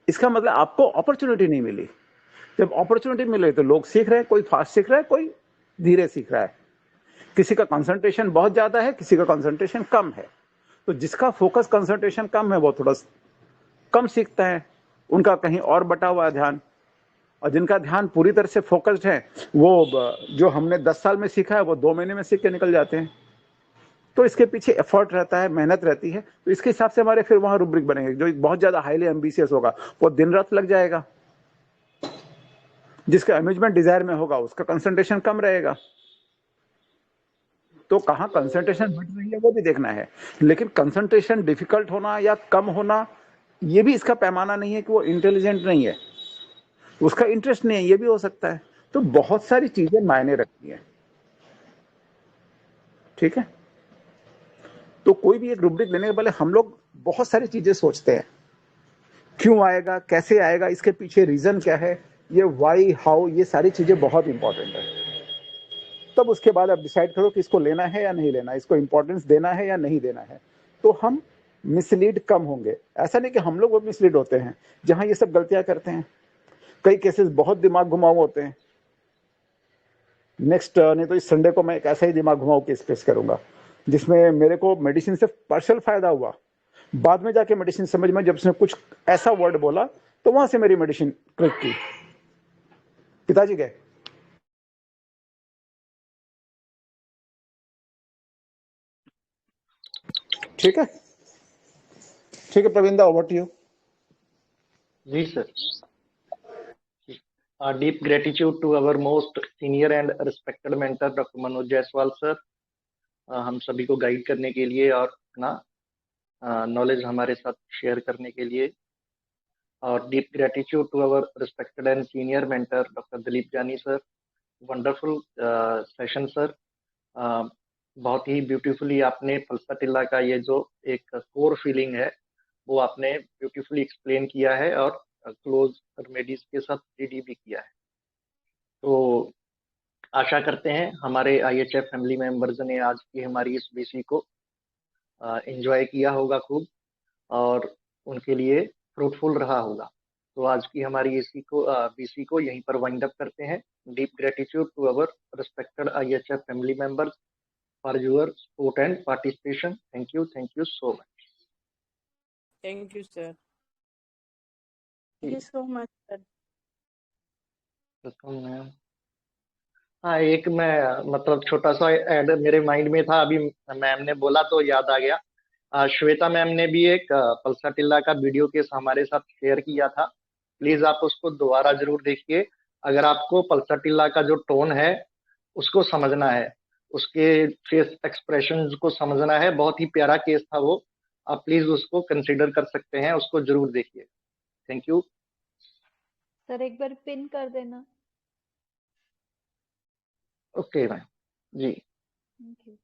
[SPEAKER 16] इसका मतलब आपको अपॉर्चुनिटी नहीं मिली। जब अपॉर्चुनिटी मिले तो लोग सीख रहे हैं, कोई फास्ट सीख रहा है, कोई धीरे सीख रहा है, किसी का कंसंट्रेशन बहुत ज्यादा है, किसी का कंसंट्रेशन कम है। तो जिसका फोकस कंसंट्रेशन कम है वो थोड़ा कम सीखता है, उनका कहीं और बटा हुआ है ध्यान, और जिनका ध्यान पूरी तरह से फोकस्ड है वो जो हमने 10 साल में सीखा है वो 2 महीने में सीख के निकल जाते हैं। तो इसके पीछे एफर्ट रहता है, मेहनत रहती है। तो इसके हिसाब से हमारे फिर वहां रूब्रिक बनेंगे। जो बहुत ज्यादा हाईली एम्बिशियस होगा वो दिन रात लग जाएगा, जिसका अम्यूजमेंट डिजायर में होगा उसका कंसंट्रेशन कम रहेगा। तो कहाँ कंसंट्रेशन बढ़ रही है वो भी देखना है, लेकिन कंसंट्रेशन डिफिकल्ट होना या कम होना ये भी इसका पैमाना नहीं है कि वो इंटेलिजेंट नहीं है, उसका इंटरेस्ट नहीं है, ये भी हो सकता है। तो बहुत सारी चीजें मायने रखती हैं, ठीक है। तो कोई भी एक रूब्रिक लेने के पहले हम लोग बहुत सारी चीजें सोचते हैं, क्यों आएगा, कैसे आएगा, इसके पीछे रीजन क्या है, ये वाई हाउ, ये सारी चीजें बहुत इंपॉर्टेंट है। तब उसके बाद आप डिसाइड करो कि इसको लेना है या नहीं लेना, इसको इंपॉर्टेंस देना है या नहीं देना है। तो हम मिसलीड कम होंगे। ऐसा नहीं कि हम लोग वो मिसलीड होते हैं जहां ये सब गलतियां करते हैं। कई केसेस बहुत दिमाग घुमाऊ होते हैं। नेक्स्ट नहीं तो इस संडे को मैं एक ऐसा ही दिमाग घुमाऊ केस पेश करूंगा जिसमें मेरे को मेडिसिन से पार्शियल फायदा हुआ, बाद में जाके मेडिसिन समझ में जब उसने कुछ ऐसा वर्ड बोला तो वहां से मेरी मेडिसिन क्लिक की। पिताजी गए। ठीक है, ठीक है Praveen da, over to you.
[SPEAKER 1] जी sir. Deep gratitude to our most senior and respected mentor Dr. Manoj Jaiswal sir, हम सभी को गाइड करने के लिए और अपना नॉलेज हमारे साथ शेयर करने के लिए। और deep gratitude to our respected and senior mentor doctor Dilip Jani sir, wonderful session sir. बहुत ही ब्यूटीफुली आपने पल्साटिल्ला का ये जो एक कोर फीलिंग है वो आपने ब्यूटीफुली एक्सप्लेन किया है और क्लोज रेमेडीज के साथ 3D भी किया है। तो आशा करते हैं हमारे IHF फैमिली मेंबर्स ने आज की हमारी इस BC को एंजॉय किया होगा खूब और उनके लिए फ्रूटफुल रहा होगा। तो आज की हमारी BC को यहीं पर वाइंड अप करते हैं। Deep gratitude to our respected IHF family members for your support and participation. Thank you so much.
[SPEAKER 9] Thank you sir.
[SPEAKER 3] Thank you so much sir.
[SPEAKER 1] Ma'am, हाँ एक मैं मतलब छोटा सा ऐड मेरे माइंड में था, अभी मैम ने बोला तो याद आ गया। श्वेता मैम ने भी एक पल्साटिल्ला का वीडियो केस हमारे साथ शेयर किया था, प्लीज आप उसको दोबारा जरूर देखिए। अगर आपको पल्साटिल्ला का जो टोन है उसको समझना है, उसके फेस एक्सप्रेशन को समझना है, बहुत ही प्यारा केस था वो। आप प्लीज उसको कंसिडर कर सकते हैं, उसको जरूर देखिए। Thank you
[SPEAKER 14] sir. एक बार पिन कर देना।
[SPEAKER 1] ओके मैम जी।
[SPEAKER 14] Thank you.